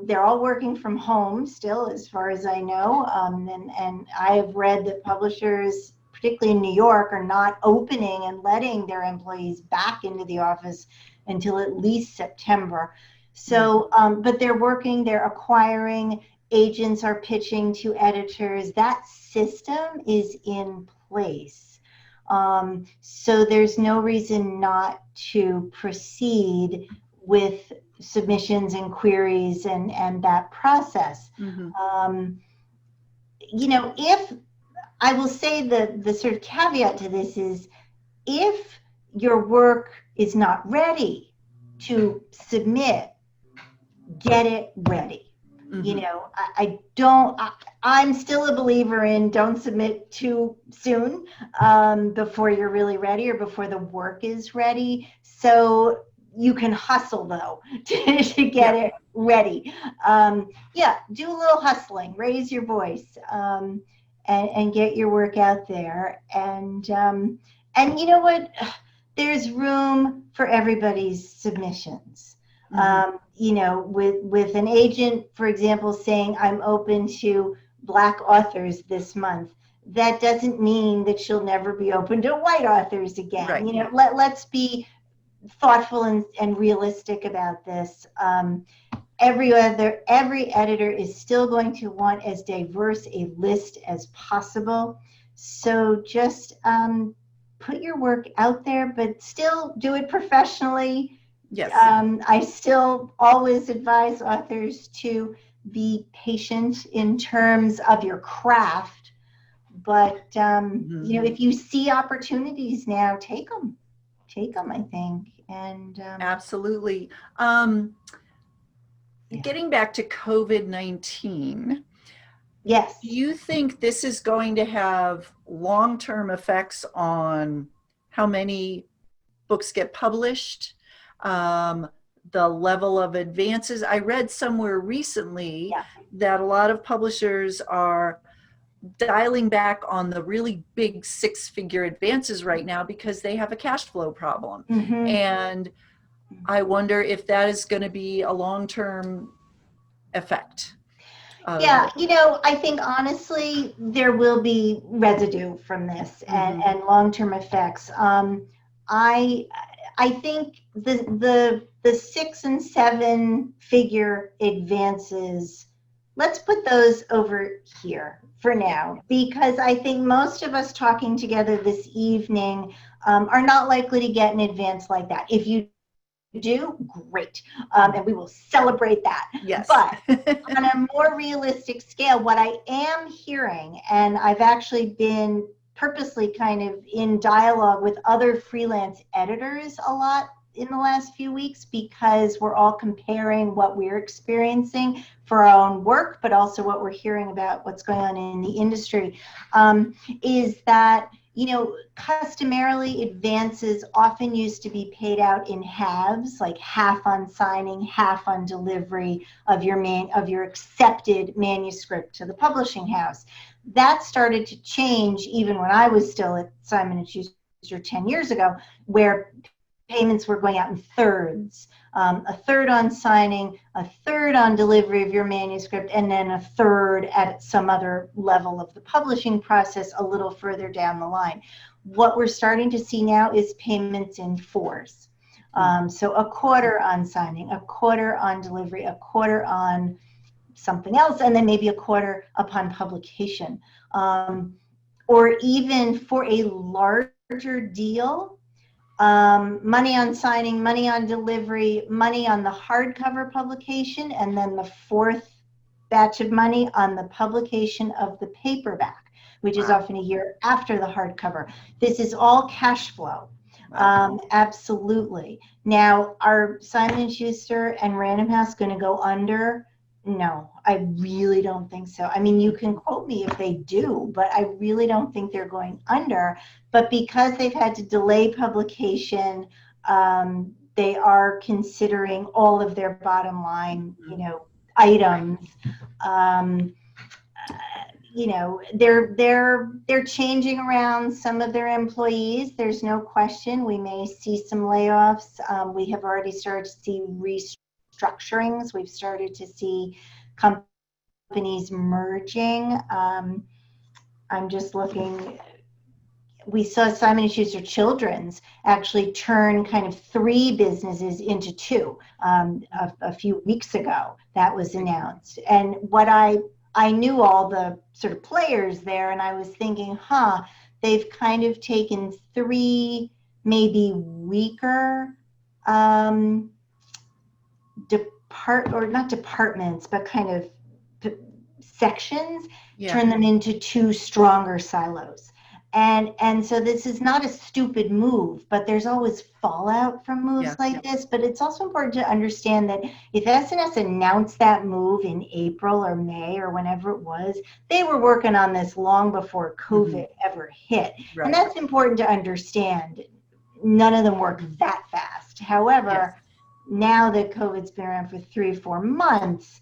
They're all working from home still, as far as I know. And I have read that publishers, particularly in New York, are not opening and letting their employees back into the office until at least September. So, but they're working, they're acquiring, agents are pitching to editors. That system is in place. So there's no reason not to proceed with submissions and queries and that process. If I will say the sort of caveat to this is if your work is not ready to submit, get it ready. I'm still a believer in don't submit too soon before you're really ready or before the work is ready. So you can hustle though to get it ready. Do a little hustling, raise your voice, and get your work out there. And you know what? There's room for everybody's submissions. With an agent, for example, saying I'm open to Black authors this month, that doesn't mean that she'll never be open to white authors again. Right. Let's be thoughtful and realistic about this. Every editor is still going to want as diverse a list as possible. So just put your work out there, but still do it professionally. Yes. I still always advise authors to be patient in terms of your craft, but if you see opportunities now, take them, I think. And absolutely. Getting back to COVID-19. Yes. Do you think this is going to have long-term effects on how many books get published? The level of advances. I read somewhere recently that a lot of publishers are dialing back on the really big six-figure advances right now because they have a cash flow problem. And I wonder if that is going to be a long-term effect. I think honestly there will be residue from this and long-term effects. I think the 6 and 7 figure advances, let's put those over here for now, because I think most of us talking together this evening are not likely to get an advance like that. If you do, great, and we will celebrate that. Yes. But on a more realistic scale, what I am hearing, and I've actually been purposely kind of in dialogue with other freelance editors a lot in the last few weeks because we're all comparing what we're experiencing for our own work, but also what we're hearing about what's going on in the industry, is that, you know, customarily advances often used to be paid out in halves, like half on signing, half on delivery of your accepted manuscript to the publishing house. That started to change even when I was still at Simon & Schuster 10 years ago, where payments were going out in thirds, a third on signing, a third on delivery of your manuscript, and then a third at some other level of the publishing process a little further down the line. What we're starting to see now is payments in fours. So a quarter on signing, a quarter on delivery, a quarter on something else, and then maybe a quarter upon publication. Or even for a larger deal, money on signing, money on delivery, money on the hardcover publication, and then the fourth batch of money on the publication of the paperback, which is often a year after the hardcover. This is all cash flow. Absolutely. Now, are Simon & Schuster and Random House going to go under? No, I really don't think so. I mean, you can quote me if they do, but I really don't think they're going under. But because they've had to delay publication, they are considering all of their bottom line, you know, items. You know, they're changing around some of their employees. There's no question. We may see some layoffs. We have already started to see restructurings. We've started to see companies merging. I'm just looking. We saw Simon & Schuster Children's actually turn kind of 3 businesses into 2 a few weeks ago. That was announced. And what I knew all the sort of players there, and I was thinking, they've kind of taken 3 maybe weaker not departments, but kind of sections, turn them into 2 stronger silos. And so this is not a stupid move, but there's always fallout from moves like this. But it's also important to understand that if S&S announced that move in April or May or whenever it was, they were working on this long before COVID ever hit. Right. And that's important to understand. None of them work that fast. However, now that COVID's been around for 3 or 4 months,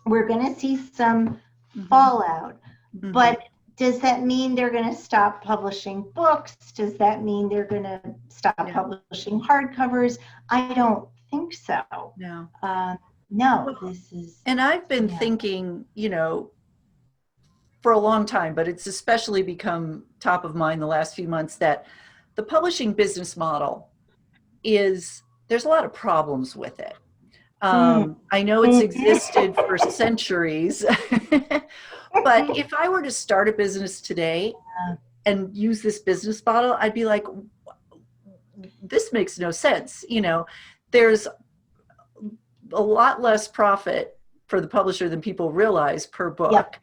we're going to see some fallout. But does that mean they're going to stop publishing books? Does that mean they're going to stop publishing hardcovers? I don't think so. No. No, this is... And I've been thinking, you know, for a long time, but it's especially become top of mind the last few months, that the publishing business model there's a lot of problems with it. I know it's existed for centuries. But if I were to start a business today and use this business model, I'd be like, this makes no sense. You know, there's a lot less profit for the publisher than people realize per book.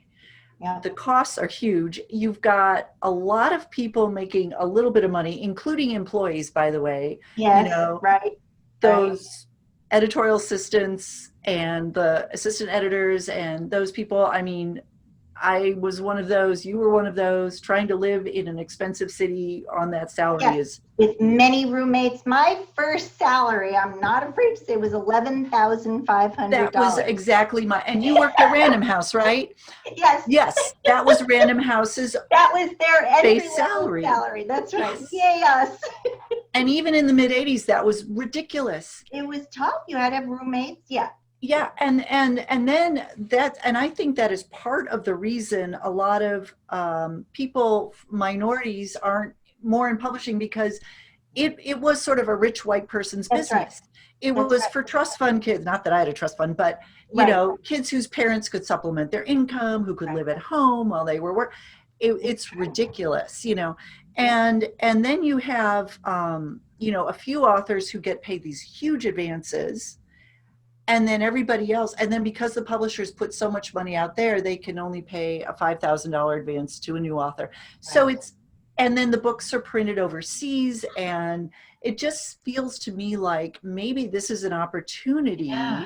The costs are huge. You've got a lot of people making a little bit of money, including employees, by the way. Yes, you know, those editorial assistants and the assistant editors and those people, I mean, I was one of those, you were one of those, trying to live in an expensive city on that salary is... With many roommates. My first salary, I'm not afraid to say, was $11,500. That was exactly and you worked at Random House, right? Yes. Yes, that was Random House's that was their base salary. That's right. Yes. And even in the mid-'80s, that was ridiculous. It was tough. You had to have roommates. Yeah, and then and I think that is part of the reason a lot of people, minorities, aren't more in publishing, because it was sort of a rich white person's business. Right. It was for trust fund kids, not that I had a trust fund, but you know, kids whose parents could supplement their income, who could live at home while they were working. It's ridiculous, you know. And then you have you know, a few authors who get paid these huge advances. And then everybody else, and then because the publishers put so much money out there, they can only pay a $5,000 advance to a new author. So And then the books are printed overseas, and it just feels to me like maybe this is an opportunity Yeah.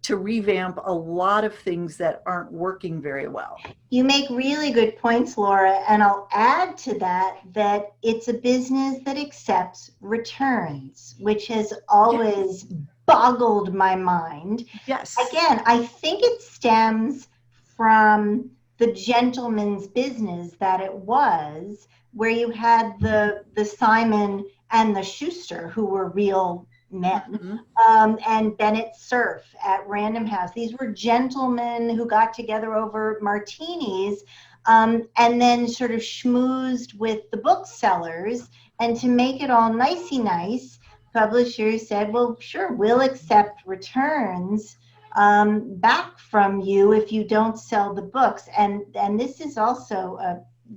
to revamp a lot of things that aren't working very well. You make really good points, Laura, and I'll add to that that it's a business that accepts returns, which has always boggled my mind. Yes. Again, I think it stems from the gentleman's business that it was, where you had the Simon and the Schuster, who were real men, and Bennett Cerf at Random House. These were gentlemen who got together over martinis, and then sort of schmoozed with the booksellers. And to make it all nicey nice, publishers said, well, sure, we'll accept returns back from you if you don't sell the books. And this is also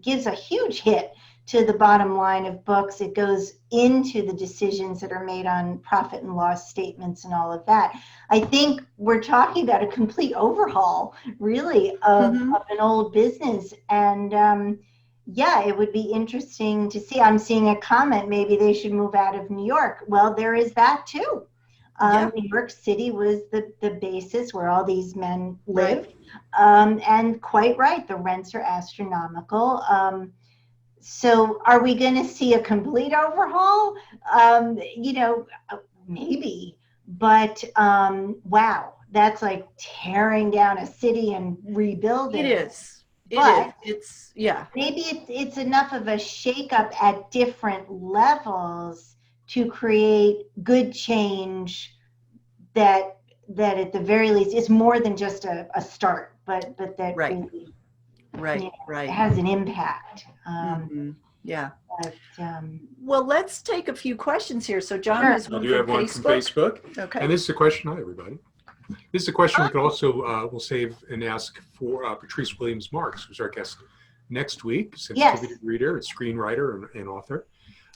gives a huge hit to the bottom line of books. It goes into the decisions that are made on profit and loss statements and all of that. I think we're talking about a complete overhaul, really, of an old business. And yeah, it would be interesting to see. I'm seeing a comment, maybe they should move out of New York. Well, there is that too. New York City was the basis where all these men lived. And quite right, the rents are astronomical. So are we going to see a complete overhaul? Maybe. But wow, that's like tearing down a city and rebuilding. It is. But It's yeah. Maybe it's enough of a shakeup at different levels to create good change that at the very least is more than just a start, but that really, has an impact. Yeah. But, well, let's take a few questions here. So John Sure. has I one do from have one from Facebook. Okay. And this is a question. Hi, everybody. This is a question we could also we'll save and ask for Patrice Williams Marks, who's our guest next week. Sensitivity reader, and screenwriter, and author.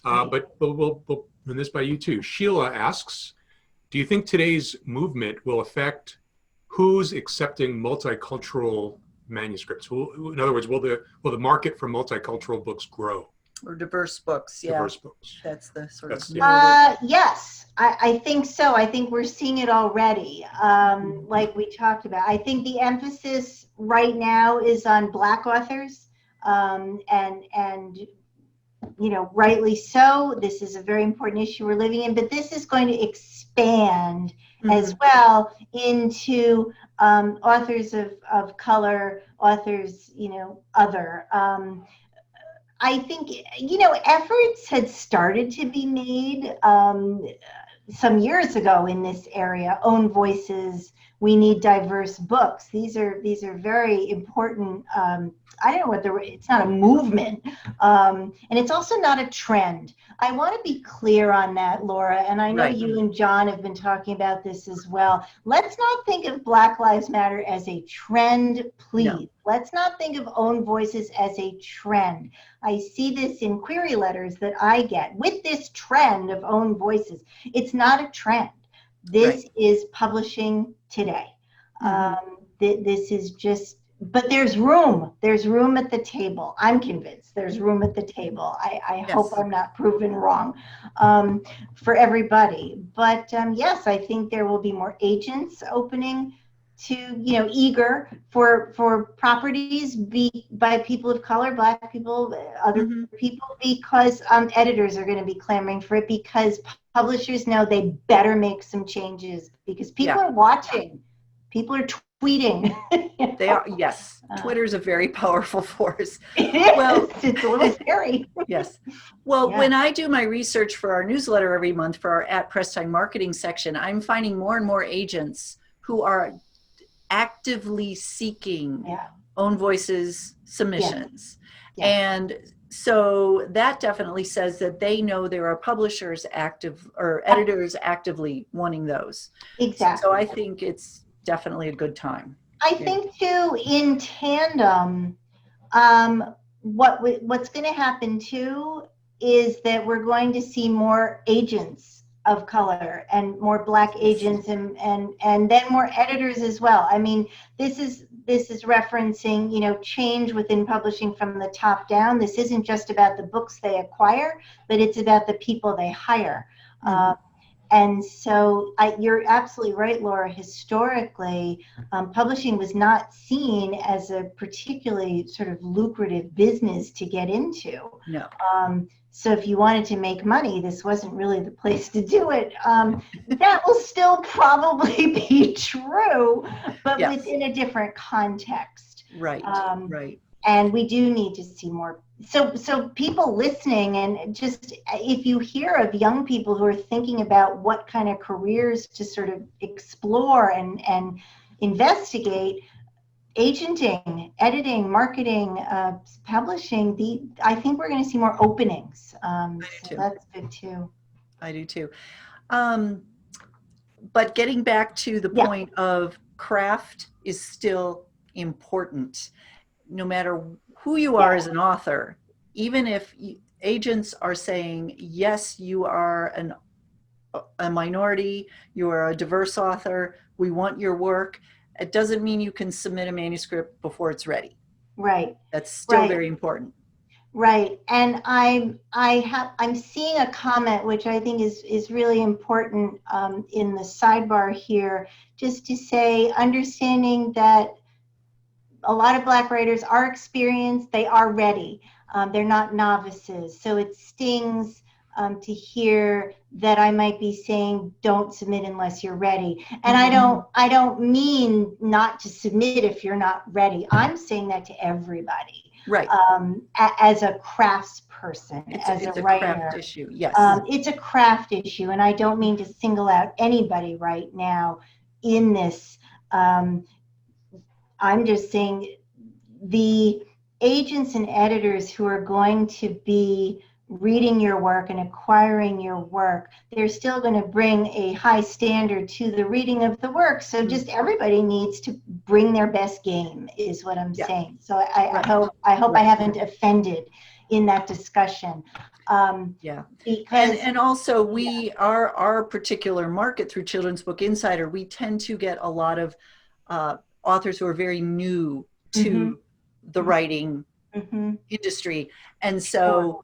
But we'll run this by you too. Sheila asks, do you think today's movement will affect who's accepting multicultural manuscripts? In other words, will the market for multicultural books grow? Or diverse books, yeah. Diverse books. That's the sort That's of. Yes, I think so. I think we're seeing it already. Like we talked about, I think the emphasis right now is on Black authors, and rightly so. This is a very important issue we're living in, but this is going to expand as well into authors of color, authors, other. I think, efforts had started to be made some years ago in this area. Own voices. We need diverse books. These are very important. I don't know it's not a movement, and it's also not a trend. I want to be clear on that, Laura, and I know you and John have been talking about this as well. Let's not think of Black Lives Matter as a trend, please. No. Let's not think of own voices as a trend. I see this in query letters that I get with this trend of own voices. It's not a trend. This is publishing today. This is just, but there's room. There's room at the table. I'm convinced there's room at the table. I hope I'm not proven wrong for everybody. But yes, I think there will be more agents opening to, eager for properties by people of color, Black people, other people, because editors are going to be clamoring for it, because publishers know they better make some changes, because people are watching, people are tweeting. They are, yes. Twitter's a very powerful force. It is. Well, it's a little scary. Yes. Well, when I do my research for our newsletter every month for our at Press Time marketing section, I'm finding more and more agents who are actively seeking own voices submissions. And so that definitely says that they know there are publishers active or editors actively wanting those. Exactly. So I think it's definitely a good time. I think too, in tandem, what's going to happen too is that we're going to see more agents of color and more Black agents and then more editors as well. I mean, this is this is referencing, change within publishing from the top down. This isn't just about the books they acquire, but it's about the people they hire. And so you're absolutely right, Laura. Historically, publishing was not seen as a particularly sort of lucrative business to get into. No. So if you wanted to make money, this wasn't really the place to do it. That will still probably be true, but Yes. within a different context. Right, right. And we do need to see more. So people listening, and just if you hear of young people who are thinking about what kind of careers to sort of explore and investigate, agenting, editing, marketing, publishing, I think we're going to see more openings. So that's good too. I do too. But getting back to the point of craft is still important. No matter who you are as an author, even if agents are saying, yes, you are a minority, you are a diverse author, we want your work, it doesn't mean you can submit a manuscript before it's ready. Right. That's still very important. Right. And I'm seeing a comment which I think is really important in the sidebar here, just to say, understanding that a lot of Black writers are experienced, they are ready. They're not novices. So it stings to hear that I might be saying, don't submit unless you're ready. And I don't mean not to submit if you're not ready. I'm saying that to everybody. Right. As a crafts person, as a writer. It's a craft issue, yes. It's a craft issue, and I don't mean to single out anybody right now in this. I'm just saying the agents and editors who are going to be reading your work and acquiring your work, they're still going to bring a high standard to the reading of the work. So just everybody needs to bring their best game, is what I'm saying. So I hope I haven't offended in that discussion. Because and also our particular market through Children's Book Insider, we tend to get a lot of authors who are very new to the writing industry, and so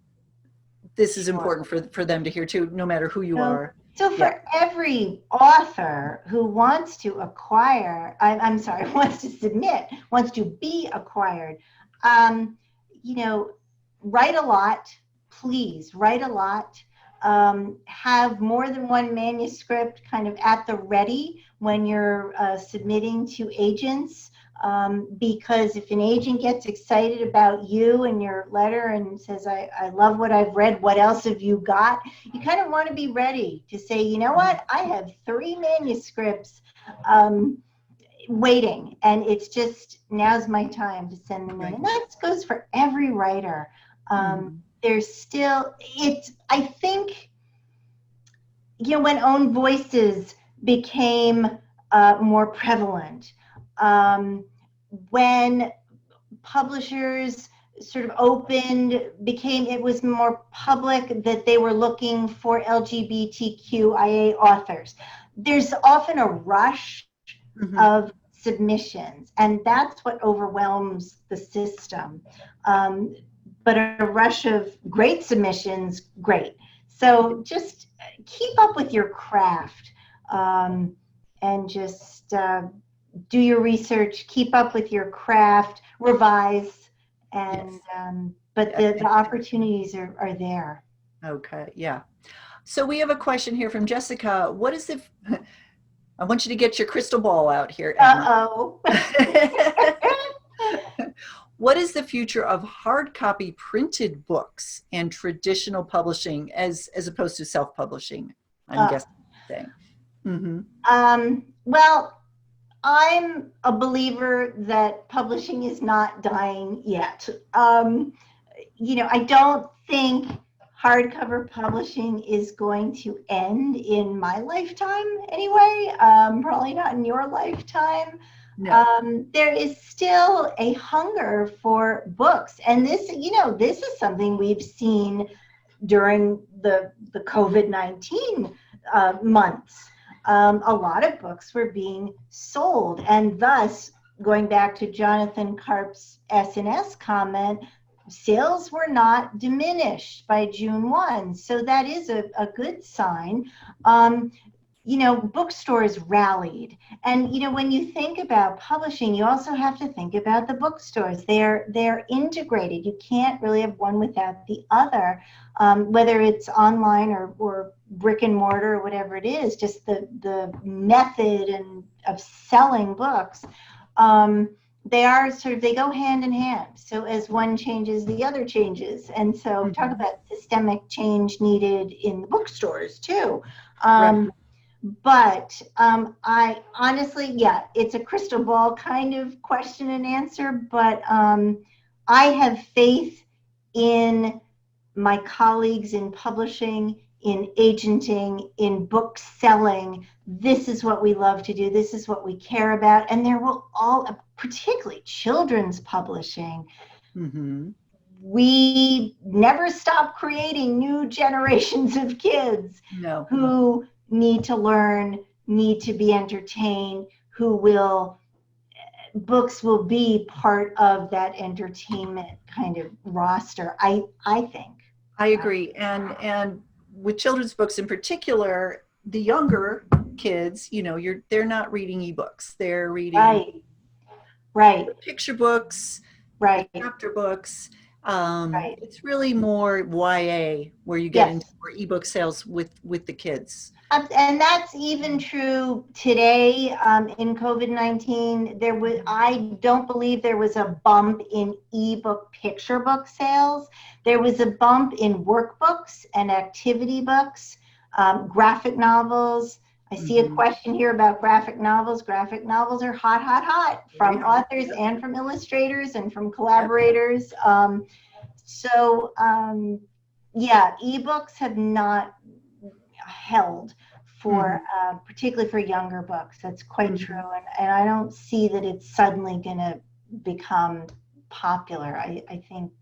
this is important for them to hear too, no matter who you are. So for every author who wants to acquire, wants to submit, wants to be acquired, write a lot, please write a lot. Have more than one manuscript kind of at the ready when you're submitting to agents, because if an agent gets excited about you and your letter and says, I love what I've read, what else have you got? You kind of want to be ready to say, you know what, I have 3 manuscripts waiting, and it's just, now's my time to send them in. And that goes for every writer. There's still, I think, when own voices became more prevalent, when publishers sort of opened, it was more public that they were looking for LGBTQIA authors. There's often a rush of submissions, and that's what overwhelms the system. But a rush of great submissions, great. So just keep up with your craft, and just do your research, keep up with your craft, revise, and but the opportunities are there. Okay, yeah. So we have a question here from Jessica. What is the, I want you to get your crystal ball out here, Emma. What is the future of hard copy printed books and traditional publishing as opposed to self-publishing, I'm guessing? Well, I'm a believer that publishing is not dying yet. I don't think hardcover publishing is going to end in my lifetime anyway, probably not in your lifetime. No. There is still a hunger for books, and this is something we've seen during the COVID-19 months. A lot of books were being sold, and thus going back to Jonathan Karp's S&S comment, sales were not diminished by June 1. So that is a good sign. Bookstores rallied. And, when you think about publishing, you also have to think about the bookstores. They're integrated. You can't really have one without the other, whether it's online or brick and mortar or whatever it is, just the method of selling books. They go hand in hand. So as one changes, the other changes. And so talk about systemic change needed in the bookstores too. Right. But I honestly, it's a crystal ball kind of question and answer, but I have faith in my colleagues in publishing, in agenting, in book selling. This is what we love to do. This is what we care about. And there will particularly children's publishing, we never stop creating new generations of kids who need to learn, need to be entertained, books will be part of that entertainment kind of roster, I think. I agree. And with children's books in particular, the younger kids, they're not reading ebooks. They're reading picture books, chapter books. It's really more YA where you get into more ebook sales with the kids. And that's even true today in COVID-19. I don't believe there was a bump in ebook picture book sales. There was a bump in workbooks and activity books, graphic novels. I see a question here about graphic novels. Graphic novels are hot from authors and from illustrators and from collaborators. Ebooks have not held for particularly for younger books. That's quite true, and I don't see that it's suddenly going to become popular. I think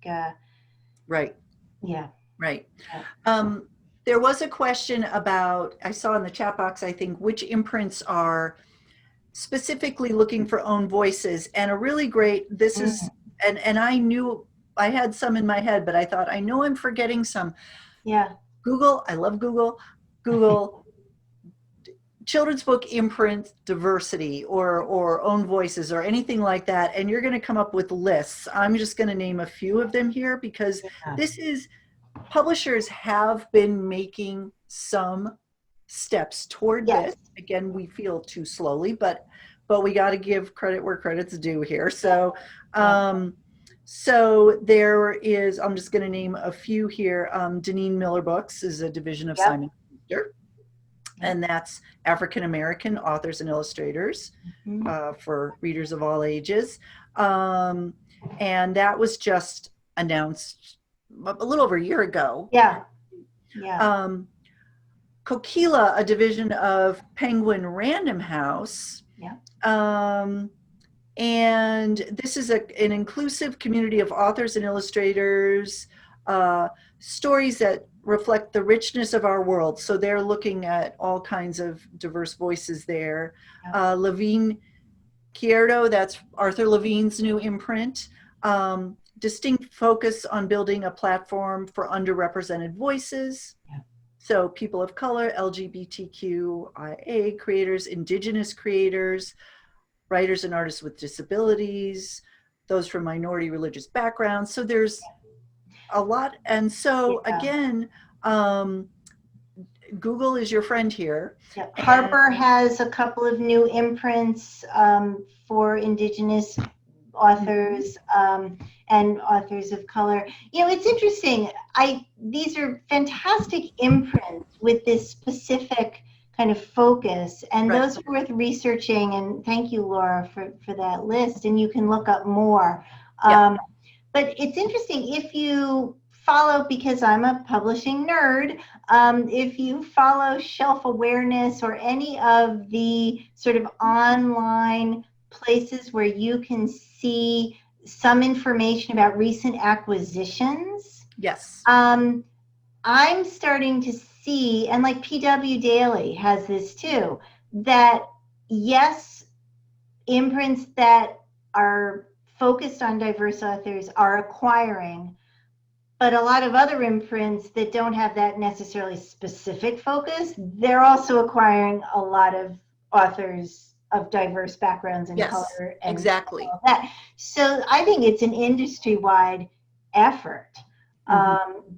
right. Yeah. There was a question about, I saw in the chat box, I think, which imprints are specifically looking for own voices, and a really great, this is, and I knew I had some in my head, but I thought, I know I'm forgetting some. Yeah. Google, I love Google. Google children's book imprint diversity or own voices or anything like that, and you're going to come up with lists. I'm just going to name a few of them here because this is, publishers have been making some steps toward this. Again, we feel too slowly, but we got to give credit where credit's due here. So so there is, I'm just going to name a few here. Deneen Miller Books is a division of Simon & Schuster, and that's African American authors and illustrators for readers of all ages. And that was just announced a little over a year ago. Kokila, a division of Penguin Random House. And this is an inclusive community of authors and illustrators, stories that reflect the richness of our world. So they're looking at all kinds of diverse voices there. Levine Quierdo, that's Arthur Levine's new imprint. Distinct focus on building a platform for underrepresented voices. So people of color, LGBTQIA creators, indigenous creators, writers and artists with disabilities, those from minority religious backgrounds. So there's a lot. And so again, Google is your friend here. Harper has a couple of new imprints for indigenous authors and authors of color. It's interesting. These are fantastic imprints with this specific kind of focus, and those are worth researching, and thank you, Laura, for that list, and you can look up more. But it's interesting, if you follow, because I'm a publishing nerd, if you follow Shelf Awareness or any of the sort of online places where you can see some information about recent acquisitions. I'm starting to see, and like PW Daily has this too, that yes, imprints that are focused on diverse authors are acquiring, but a lot of other imprints that don't have that necessarily specific focus, they're also acquiring a lot of authors of diverse backgrounds and Yes, color and exactly. all that. So I think it's an industry-wide effort.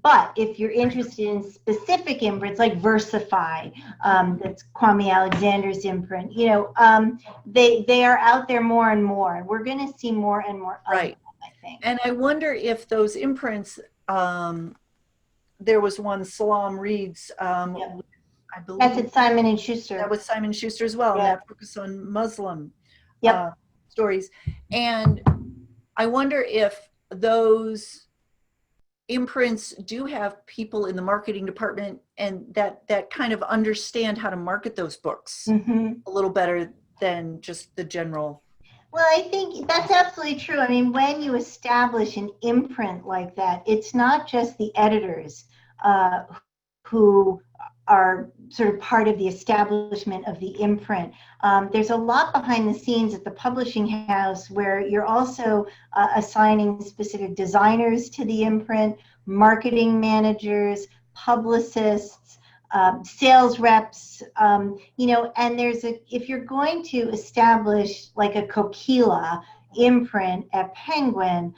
But if you're interested in specific imprints like Versify, that's Kwame Alexander's imprint, you know, they are out there more and more. We're going to see more and more of Right. them, I think. And I wonder if those imprints, there was one, Salam Reed's, Yep. I believe That's at Simon and Schuster. that was Simon Schuster as well, and Yeah. that focused on Muslim Yep. stories. And I wonder if those imprints do have people in the marketing department and that kind of understand how to market those books Mm-hmm. a little better than just the general. Well, I think that's absolutely true. I mean, when you establish an imprint like that, it's not just the editors who are sort of part of the establishment of the imprint. There's a lot behind the scenes at the publishing house where you're also assigning specific designers to the imprint, marketing managers, publicists, sales reps, you know, and if you're going to establish like a Coquila imprint at Penguin,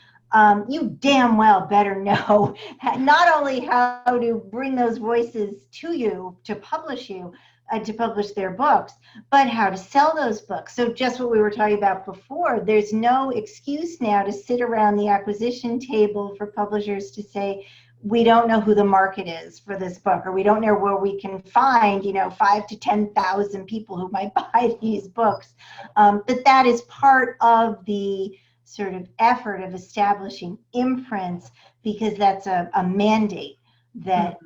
you damn well better know not only how to bring those voices to you to publish their books, but how to sell those books. So just what we were talking about before, there's no excuse now to sit around the acquisition table for publishers to say, we don't know who the market is for this book, or we don't know where we can find, you know, 5,000 to 10,000 people who might buy these books. But that is part of the sort of effort of establishing imprints, because that's a mandate that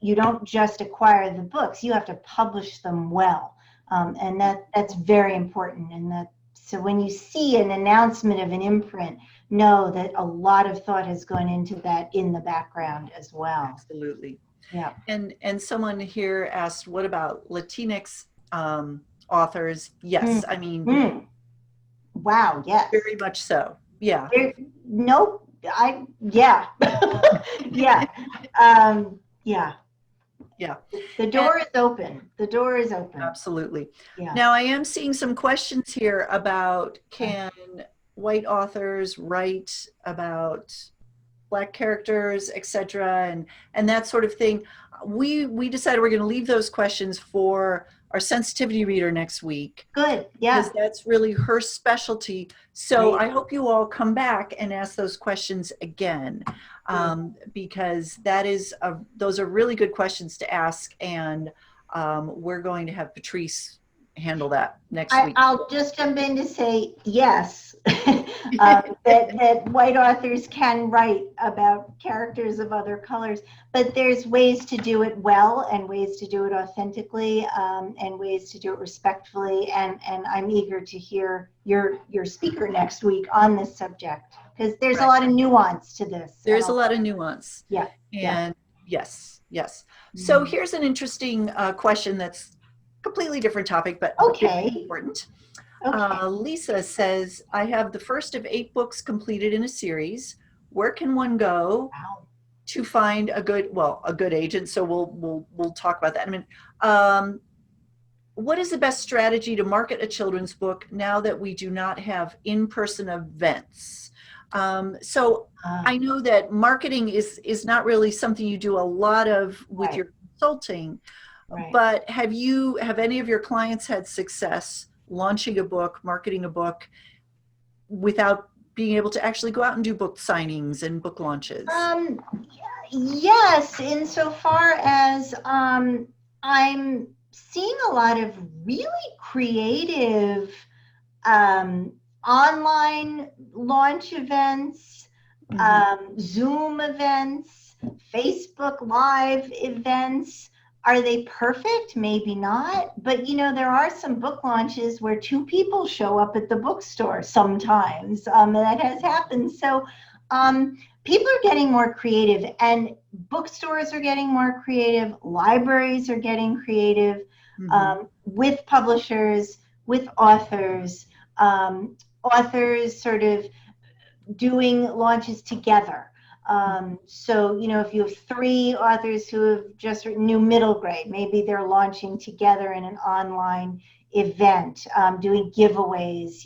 you don't just acquire the books, you have to publish them well. And that's very important. And so when you see an announcement of an imprint, know that a lot of thought has gone into that in the background as well. Absolutely. Yeah. And someone here asked, what about Latinx authors? Yes, I mean, Wow, yes. very much so. Yeah. Nope. Yeah. Yeah. Yeah. Yeah. The door is open. The door is open. Absolutely. Yeah. Now I am seeing some questions here about, can white authors write about Black characters, etc., and that sort of thing. We decided we're going to leave those questions for our sensitivity reader next week. Good. Yeah. Because that's really her specialty. So I hope you all come back and ask those questions again, because those are really good questions to ask, and we're going to have Patrice handle that next week. I'll just jump in to say yes, that white authors can write about characters of other colors, but there's ways to do it well and ways to do it authentically, and ways to do it respectfully. And I'm eager to hear your speaker next week on this subject, because there's a lot of nuance to this. There's a lot of nuance. Yeah. And yes. So here's an interesting question that's completely different topic, but important. Okay. Lisa says, I have the first of 8 books completed in a series. Where can one go to find a good agent? So we'll talk about that in a minute. What is the best strategy to market a children's book now that we do not have in-person events? So I know that marketing is not really something you do a lot of with your consulting. Right. But have any of your clients had success launching a book, marketing a book, without being able to actually go out and do book signings and book launches? Yes, insofar as I'm seeing a lot of really creative online launch events, Zoom events, Facebook Live events. Are they perfect? Maybe not. But, you know, there are some book launches where 2 people show up at the bookstore sometimes. That has happened. So people are getting more creative, and bookstores are getting more creative. Libraries are getting creative with publishers, with authors. authors sort of doing launches together. So, if you have 3 authors who have just written new middle grade, maybe they're launching together in an online event, doing giveaways,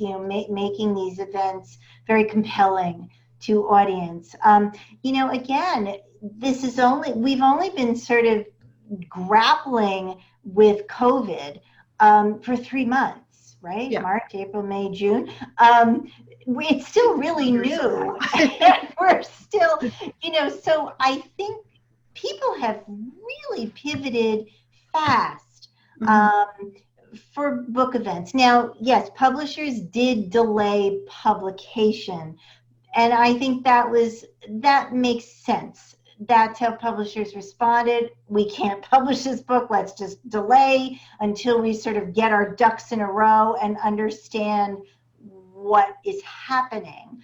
making these events very compelling to audience. Again, we've only been sort of grappling with COVID for 3 months, right? Yeah. March, April, May, June. It's still really new. We're still, so I think people have really pivoted fast for book events. Now, yes, publishers did delay publication, and I think that makes sense. That's how publishers responded. We can't publish this book. Let's just delay until we sort of get our ducks in a row and understand what is happening.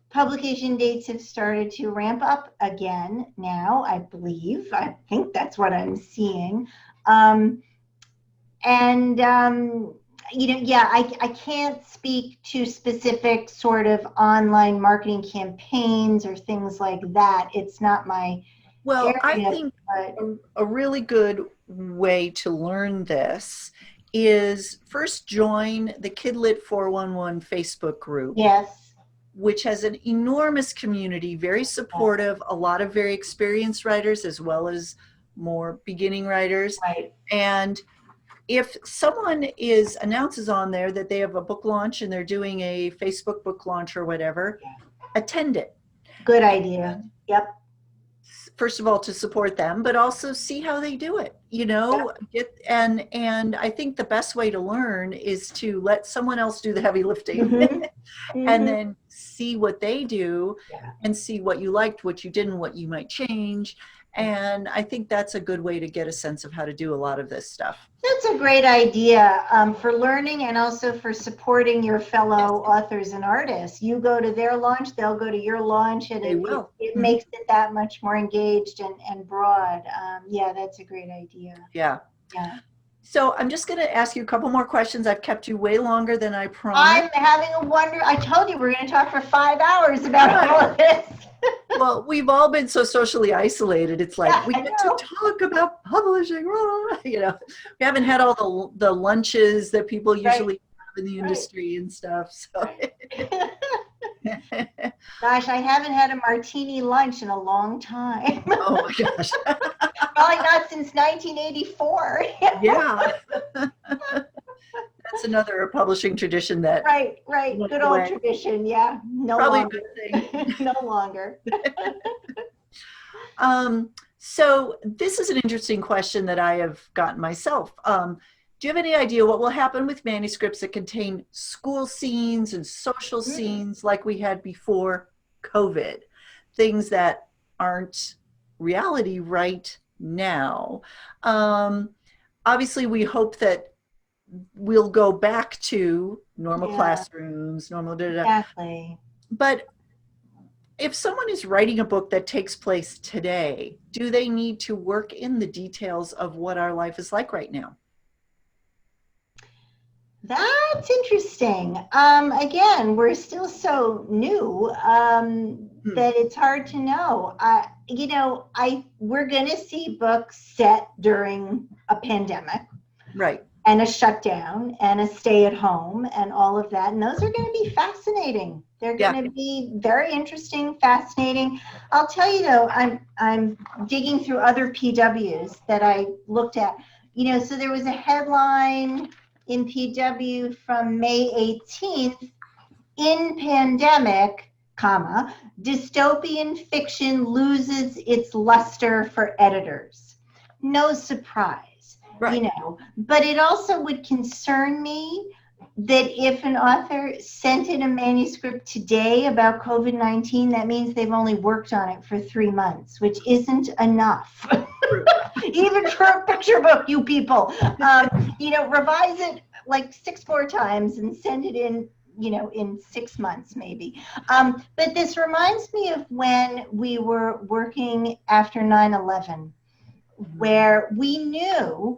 Publication dates have started to ramp up again now, I believe. I think that's what I'm seeing. I can't speak to specific sort of online marketing campaigns or things like that. It's not my area. I think a really good way to learn this is first join the Kidlit 411 Facebook group. Yes. Which has an enormous community, very supportive, a lot of very experienced writers as well as more beginning writers. Right. And if someone announces on there that they have a book launch and they're doing a Facebook book launch or whatever, attend it. Good idea. Yep. First of all, to support them, but also see how they do it, and I think the best way to learn is to let someone else do the heavy lifting and then see what they do and see what you liked, what you didn't, what you might change. And I think that's a good way to get a sense of how to do a lot of this stuff. That's a great idea for learning and also for supporting your fellow authors and artists. You go to their launch, they'll go to your launch, and it makes it that much more engaged and broad. That's a great idea. Yeah. Yeah. So I'm just going to ask you a couple more questions. I've kept you way longer than I promised. I'm having I told you we're going to talk for 5 hours about all of this. Well, we've all been so socially isolated. It's like we get to talk about publishing. We haven't had all the lunches that people usually have in the industry and stuff. So. Gosh, I haven't had a martini lunch in a long time. Oh my gosh. Probably not since 1984. Yeah. That's another publishing tradition that. Right. Good old tradition. Yeah. No Probably longer. a good thing. No longer. So this is an interesting question that I have gotten myself. Do you have any idea what will happen with manuscripts that contain school scenes and social scenes like we had before COVID? Things that aren't reality right now. Obviously, we hope that we'll go back to normal classrooms, normal Exactly. But if someone is writing a book that takes place today, do they need to work in the details of what our life is like right now? That's interesting. Again, we're still so new that it's hard to know. We're going to see books set during a pandemic, right, and a shutdown, and a stay at home, and all of that. And those are going to be fascinating. They're going to be very interesting, fascinating. I'll tell you though, I'm digging through other PWs that I looked at. So there was a headline in PW from May 18th, in pandemic, dystopian fiction loses its luster for editors. No surprise, right. But it also would concern me that if an author sent in a manuscript today about COVID-19, that means they've only worked on it for 3 months, which isn't enough. Even for a picture book, you people, revise it like 6 more times and send it in, in 6 months maybe. But this reminds me of when we were working after 9/11, where we knew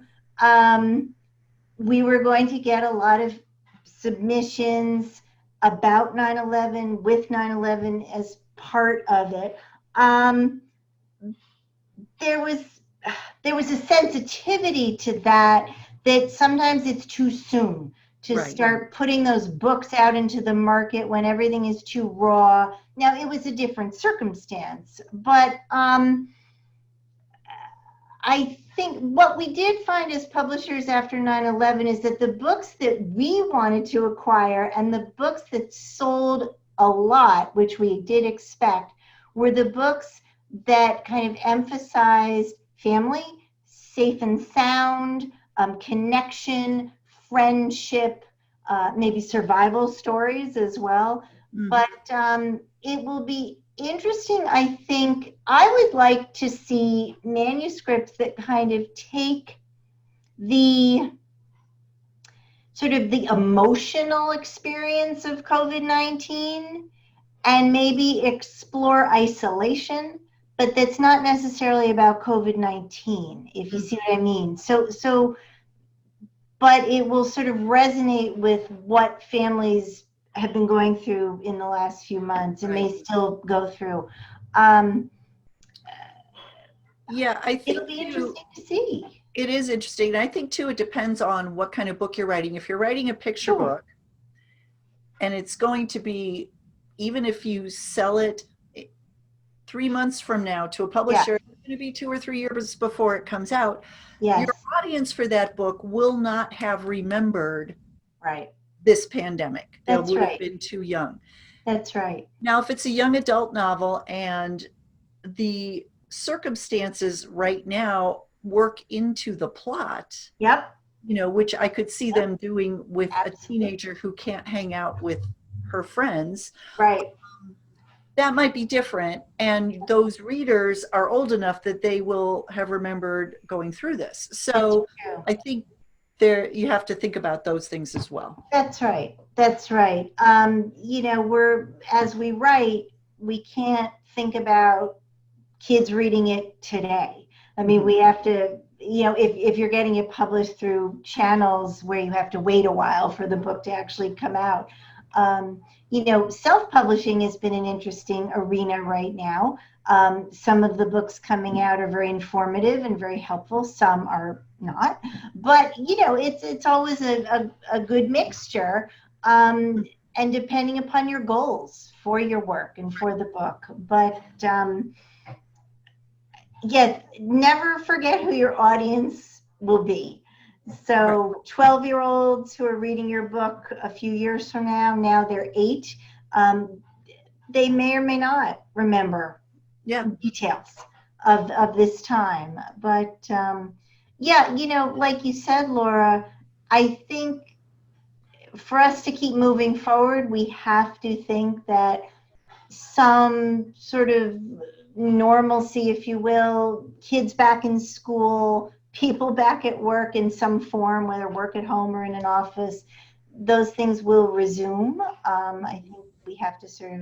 we were going to get a lot of submissions about 9/11 with 9/11 as part of it. Um, there was a sensitivity to that sometimes it's too soon to Right. start putting those books out into the market when everything is too raw. Now it was a different circumstance, but I think what we did find as publishers after 9/11 is that the books that we wanted to acquire and the books that sold a lot, which we did expect, were the books that kind of emphasized family, safe and sound, connection, friendship, maybe survival stories as well. Mm. But it will be interesting. I think I would like to see manuscripts that kind of take the sort of the emotional experience of COVID-19 and maybe explore isolation, but that's not necessarily about COVID-19, if you see what I mean. But it will sort of resonate with what families have been going through in the last few months and may still go through. Yeah, I think It'll be interesting to see. it is interesting. And I think too, it depends on what kind of book you're writing. If you're writing a picture Sure. book, and it's going to be, even if you sell it 3 months from now to a publisher, it's going to be 2 or 3 years before it comes out. Yes. Your audience for that book will not have remembered Right. this pandemic. They That's would right. have been too young. That's right. Now, if it's a young adult novel and the circumstances right now work into the plot, Yep. you know, which I could see them doing with Absolutely. a teenager who can't hang out with her friends, Right. that might be different. And those readers are old enough that they will have remembered going through this. So That's true. I think there, you have to think about those things as well. That's right. That's right. You know, as we write, we can't think about kids reading it today. I mean, we have to, you know, if you're getting it published through channels where you have to wait a while for the book to actually come out. You know, self-publishing has been an interesting arena right now. Some of the books coming out are very informative and very helpful. Some are not. But, you know, it's always a good mixture. And depending upon your goals for your work and for the book. But yes, never forget who your audience will be. So 12-year-olds who are reading your book a few years from now they're 8, they may or may not remember details of this time. But yeah, you know, like you said, Laura, I think for us to keep moving forward, we have to think that some sort of normalcy, if you will, kids back in school, people back at work in some form, whether work at home or in an office, those things will resume. I think we have to sort of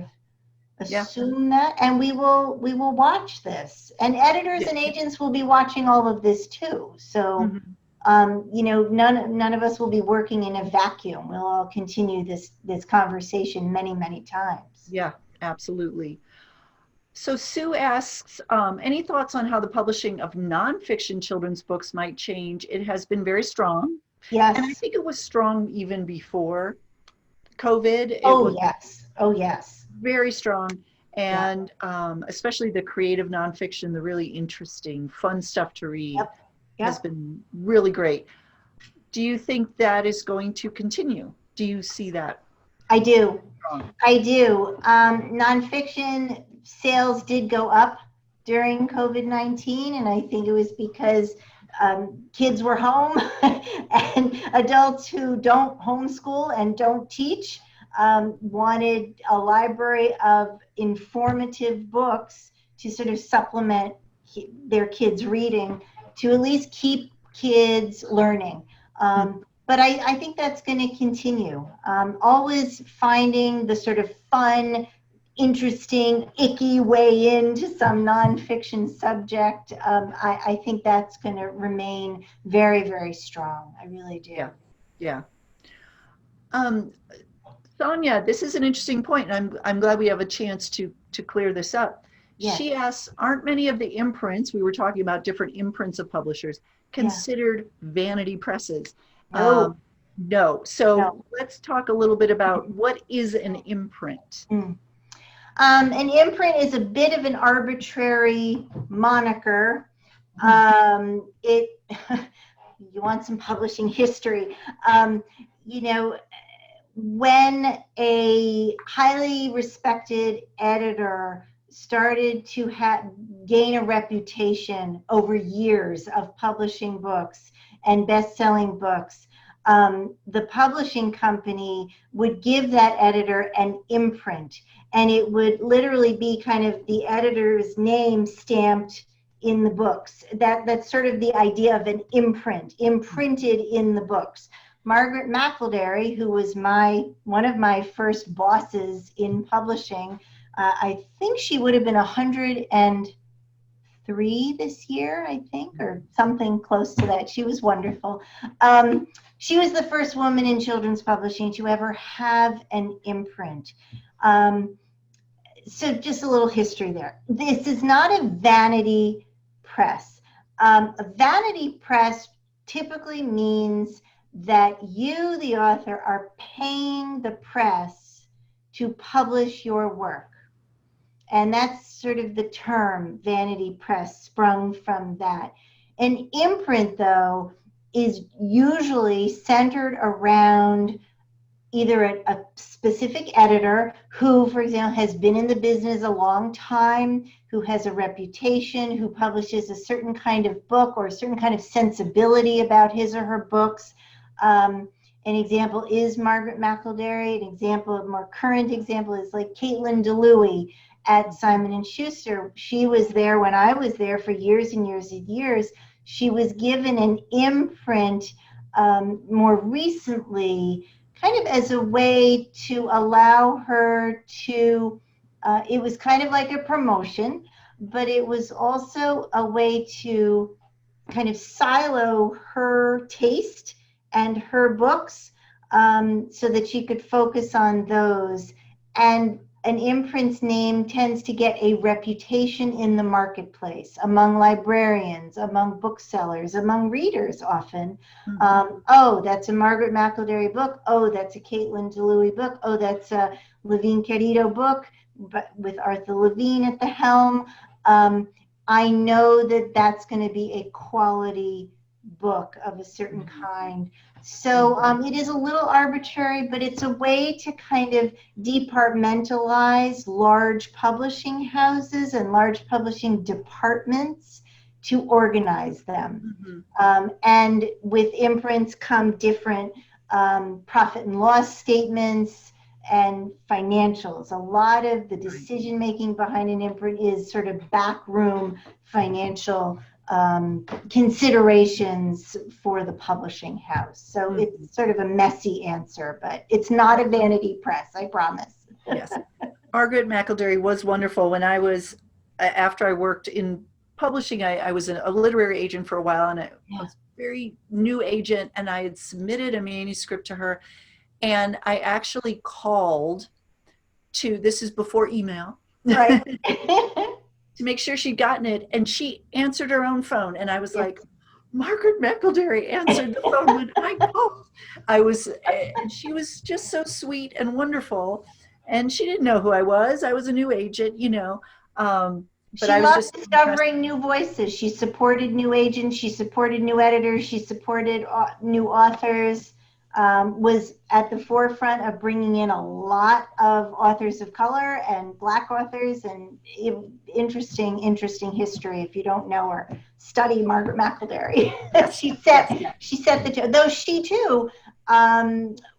assume that, and we will watch this, and editors and agents will be watching all of this too. So you know, none of us will be working in a vacuum. We'll all continue this conversation many times. Yeah, absolutely. So Sue asks, any thoughts on how the publishing of nonfiction children's books might change? It has been very strong. Yes. And I think it was strong even before COVID. Yes. Oh, yes. Very strong. And especially the creative nonfiction, the really interesting, fun stuff to read has been really great. Do you think that is going to continue? Do you see that? I do. I do. Nonfiction sales did go up during COVID-19, and I think it was because kids were home and adults who don't homeschool and don't teach wanted a library of informative books to sort of supplement their kids' reading to at least keep kids learning. But I think that's going to continue. Always finding the sort of fun, interesting, icky way into some nonfiction subject. I think that's going to remain very strong. I really do. Yeah. Sonia, this is an interesting point, and I'm glad we have a chance to clear this up. Yes. She asks, aren't many of the imprints, we were talking about different imprints of publishers, considered vanity presses? No. No. So No. let's talk a little bit about what is an imprint. An imprint is a bit of an arbitrary moniker. You want some publishing history. You know, when a highly respected editor started to gain a reputation over years of publishing books and best-selling books, the publishing company would give that editor an imprint, and it would literally be kind of the editor's name stamped in the books. That's sort of the idea of an imprint, imprinted in the books. Margaret McElderry, who was one of my first bosses in publishing, I think she would have been 103 this year, I think, or something close to that. She was wonderful. She was the first woman in children's publishing to ever have an imprint. So just a little history there. This is not a vanity press. A vanity press typically means that you, the author, are paying the press to publish your work. And that's sort of the term vanity press sprung from that. An imprint, though, is usually centered around either a specific editor who, for example, has been in the business a long time, who has a reputation, who publishes a certain kind of book or a certain kind of sensibility about his or her books. An example is Margaret McElderry. An example, a more current example, is like Caitlin DeLuey at Simon & Schuster. She was there when I was there for years and years and years. She was given an imprint more recently, kind of as a way to allow her to, it was kind of like a promotion, but it was also a way to kind of silo her taste and her books so that she could focus on those. And an imprint's name tends to get a reputation in the marketplace, among librarians, among booksellers, among readers often. Oh, that's a Margaret McElderry book. Oh, that's a Caitlin DeLuey book. Oh, that's a Levine Querido book, but with Arthur Levine at the helm. I know that that's going to be a quality book of a certain kind. So it is a little arbitrary, but it's a way to kind of departmentalize large publishing houses and large publishing departments to organize them. And with imprints come different profit and loss statements and financials. A lot of the decision making behind an imprint is sort of backroom financial considerations for the publishing house. So it's sort of a messy answer, but it's not a vanity press, I promise. Yes. Margaret McElderry was wonderful. When I was, after I worked in publishing, I was a literary agent for a while, and I was a very new agent, and I had submitted a manuscript to her, and I actually called to, this is before email, right? to make sure she'd gotten it, and she answered her own phone, and I was like, Margaret McElderry answered the phone when I called. And she was just so sweet and wonderful, and she didn't know who I was. I was a new agent, you know. But I was loved just discovering new voices. She supported new agents. She supported new editors. She supported new authors. Was at the forefront of bringing in a lot of authors of color and Black authors, and interesting history. If you don't know her, study Margaret McElderry. She set the tone. Though she too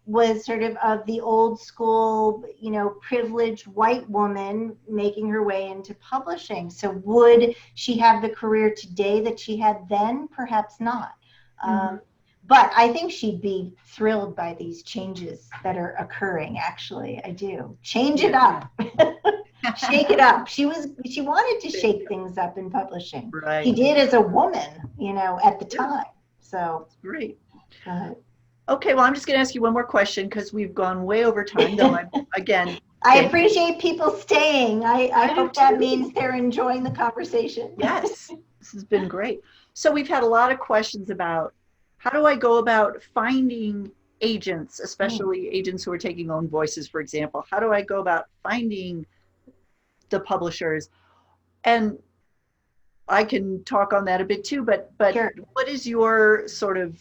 was sort of the old school, you know, privileged white woman making her way into publishing. So would she have the career today that she had then? Perhaps not. But I think she'd be thrilled by these changes that are occurring, actually. I do. Change it up. Shake it up. She wanted to shake things up in publishing. Right. She did as a woman, you know, at the time. So great. Okay, well, I'm just going to ask you one more question because we've gone way over time, though again, I thank you. appreciate people staying. I I do hope that too. means they're enjoying the conversation. Yes, this has been great. So we've had a lot of questions about how do I go about finding agents, especially agents who are taking own voices, for example. How do I go about finding the publishers? And I can talk on that a bit too, but Sure. what is your sort of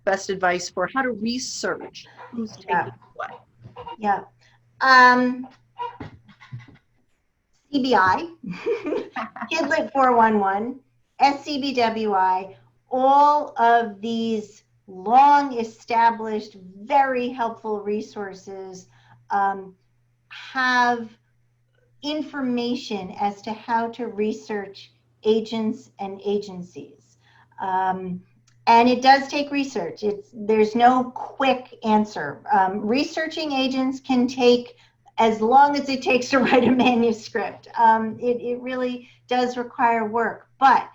best advice for how to research who's Yeah. taking what? Yeah. CBI, Kidlit 411, SCBWI, all of these long established, very helpful resources have information as to how to research agents and agencies. And it does take research. There's no quick answer. Researching agents can take as long as it takes to write a manuscript. It really does require work. But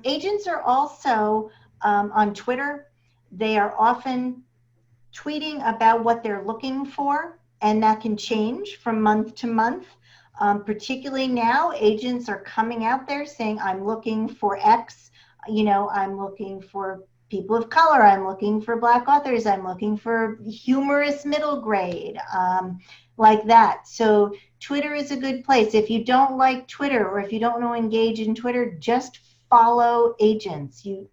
agents are also on Twitter. They are often tweeting about what they're looking for, and that can change from month to month. Particularly now, agents are coming out there saying, I'm looking for X, I'm looking for people of color, I'm looking for Black authors, I'm looking for humorous middle grade, like that. So Twitter is a good place. If you don't like Twitter, or if you don't know engage in Twitter, just follow agents. You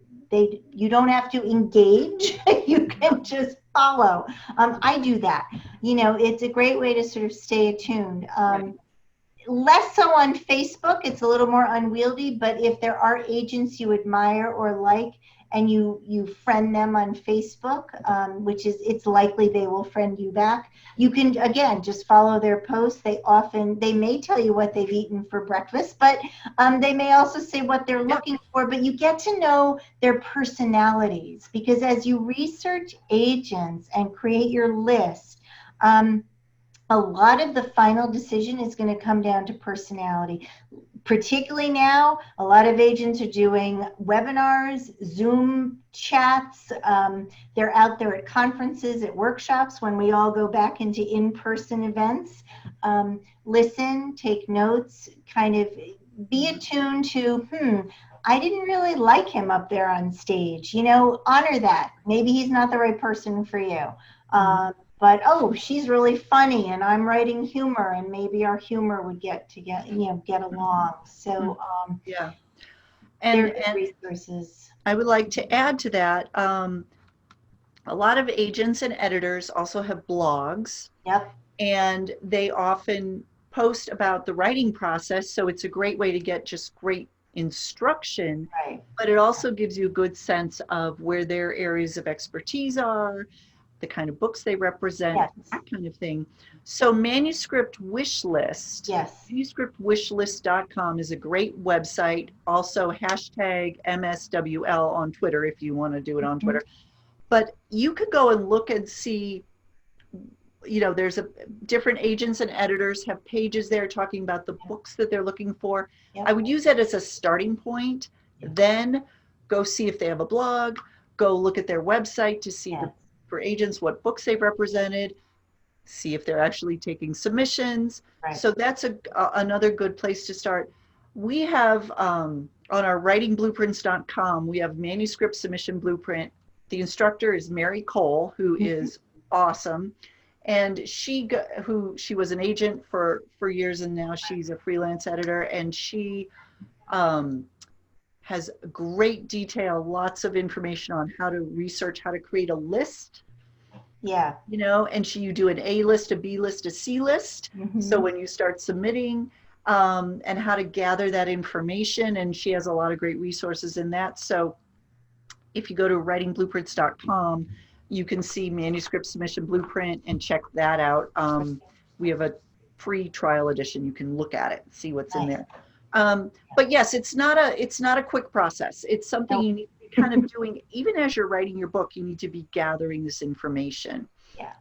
don't have to engage. You can just follow. I do that. It's a great way to sort of stay attuned. Right. Less so on Facebook. It's a little more unwieldy, but if there are agents you admire or like, and you friend them on Facebook, it's likely they will friend you back. You can, again, just follow their posts. They may tell you what they've eaten for breakfast, but they may also say what they're looking for, but you get to know their personalities, because as you research agents and create your list, a lot of the final decision is going to come down to personality. Particularly now, a lot of agents are doing webinars, Zoom chats. They're out there at conferences, at workshops, when we all go back into in-person events. Listen, take notes, kind of be attuned to, I didn't really like him up there on stage. Honor that. Maybe he's not the right person for you. But she's really funny, and I'm writing humor, and maybe our humor would get along. So Yeah. there And are resources. I would like to add to that, a lot of agents and editors also have blogs, Yep. and they often post about the writing process. So it's a great way to get just great instruction, Right. but it also gives you a good sense of where their areas of expertise are, the kind of books they represent, Yes. that kind of thing. So manuscript wish list, Yes. manuscriptwishlist.com is a great website. Also hashtag MSWL on Twitter if you want to do it on Twitter. But you could go and look and see, there's different agents and editors have pages there talking about the books that they're looking for. Yep. I would use that as a starting point. Then go see if they have a blog, go look at their website to see for agents what books they've represented, see if they're actually taking submissions. Right. So that's another good place to start. We have on our writingblueprints.com, we have manuscript submission blueprint. The instructor is Mary Cole, who is awesome. And she was an agent for years, and now she's a freelance editor, and she has great detail, lots of information on how to research, how to create a list. Yeah. And you do an A list, a B list, a C list. So when you start submitting, and how to gather that information, and she has a lot of great resources in that. So if you go to writingblueprints.com, you can see manuscript submission blueprint and check that out. We have a free trial edition. You can look at it, see what's in there. But yes, it's not a quick process. It's something you need to be kind of doing, even as you're writing your book, you need to be gathering this information. Yeah.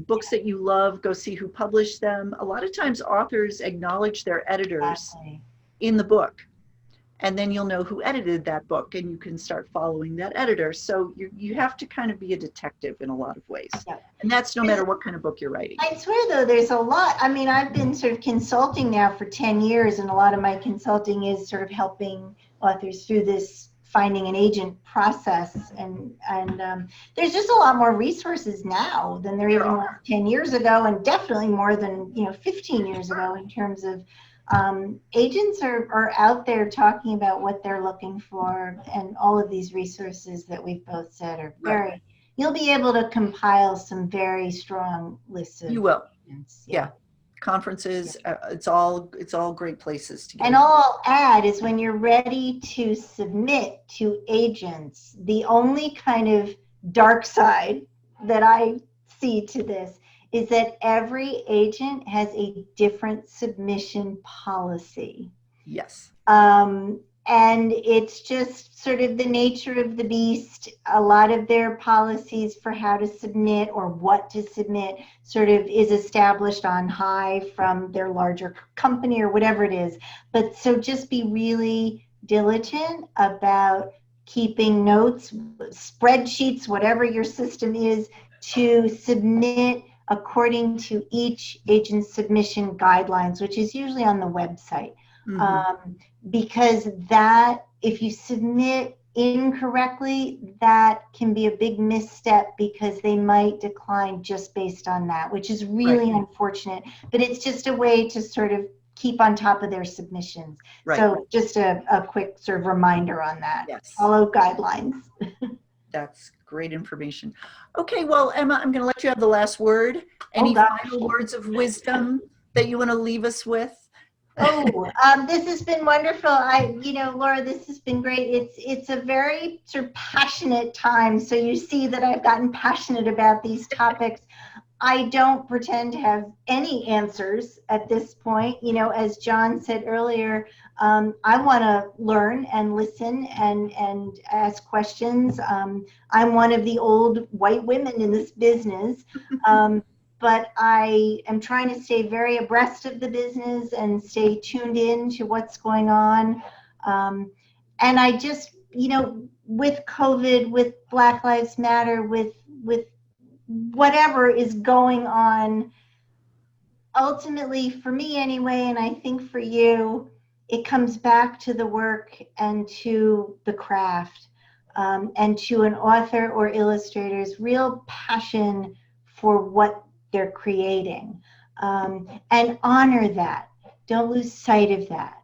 Books that you love, go see who published them. A lot of times authors acknowledge their editors in the book. and then you'll know who edited that book, and you can start following that editor. So you have to kind of be a detective in a lot of ways. Yeah. And that's no matter what kind of book you're writing. I swear, though, there's a lot. I mean, I've been sort of consulting now for 10 years, and a lot of my consulting is sort of helping authors through this finding an agent process. And there's just a lot more resources now than there even were 10 years ago, and definitely more than 15 years ago in terms of agents are out there talking about what they're looking for, and all of these resources that we've both said are very, you'll be able to compile some very strong lists of You will. agents. Yeah. Conferences, it's all great places to get. And all I'll add is when you're ready to submit to agents, the only kind of dark side that I see to this is that every agent has a different submission policy. Yes. And it's just sort of the nature of the beast. A lot of their policies for how to submit or what to submit sort of is established on high from their larger company or whatever it is. But so just be really diligent about keeping notes, spreadsheets, whatever your system is, to submit according to each agent's submission guidelines, which is usually on the website. Mm-hmm. Because that, if you submit incorrectly, that can be a big misstep because they might decline just based on that, which is really unfortunate. But it's just a way to sort of keep on top of their submissions. So just a quick sort of reminder on that. Yes. Follow guidelines. That's great information. Okay, well, Emma, I'm going to let you have the last word. Any final words of wisdom that you want to leave us with? This has been wonderful. Laura, this has been great. It's a very sort of passionate time. So you see that I've gotten passionate about these topics. I don't pretend to have any answers at this point. As John said earlier, I want to learn and listen and ask questions. I'm one of the old white women in this business. But I am trying to stay very abreast of the business and stay tuned in to what's going on. And I just, with COVID, with Black Lives Matter, with whatever is going on, ultimately, for me anyway, and I think for you, it comes back to the work and to the craft, and to an author or illustrator's real passion for what they're creating, and honor that. Don't lose sight of that.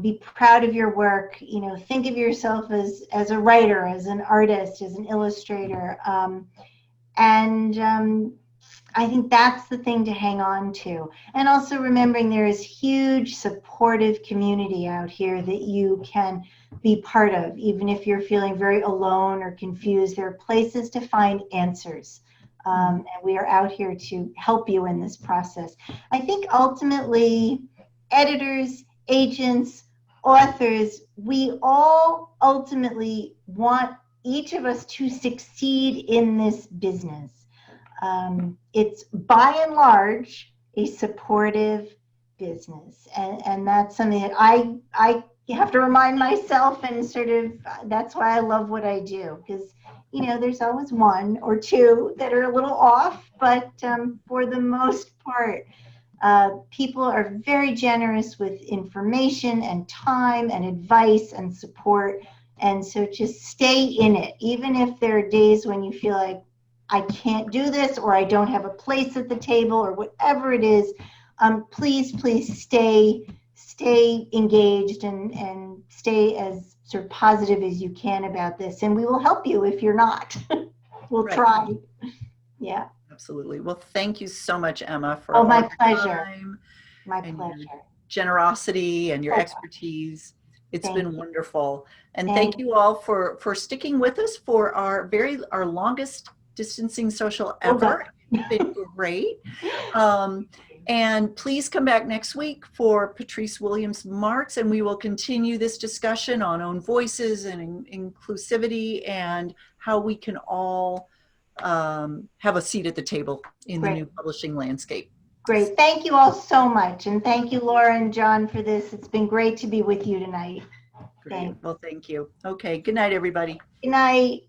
Be proud of your work. Think of yourself as a writer, as an artist, as an illustrator, and I think that's the thing to hang on to. And also remembering there is huge supportive community out here that you can be part of, even if you're feeling very alone or confused. There are places to find answers. And we are out here to help you in this process. I think ultimately, editors, agents, authors, we all ultimately want each of us to succeed in this business. It's by and large a supportive business. And that's something that I have to remind myself, and sort of, that's why I love what I do, because there's always one or two that are a little off, but for the most part, people are very generous with information and time and advice and support. And so just stay in it, even if there are days when you feel like I can't do this, or I don't have a place at the table, or whatever it is. Please stay engaged and stay as sort of positive as you can about this, and we will help you if you're not. We'll try. Yeah. Absolutely. Well, thank you so much, Emma, for my pleasure. My pleasure. Your generosity and your expertise. It's been wonderful. And thank you all for sticking with us for our longest distancing social ever. It's been great. And please come back next week for Patrice Williams Marks, and we will continue this discussion on own voices and inclusivity and how we can all have a seat at the table in the new publishing landscape. Great. Thank you all so much. And thank you, Laura and John, for this. It's been great to be with you tonight. Great. Thanks. Well, thank you. Okay. Good night, everybody. Good night.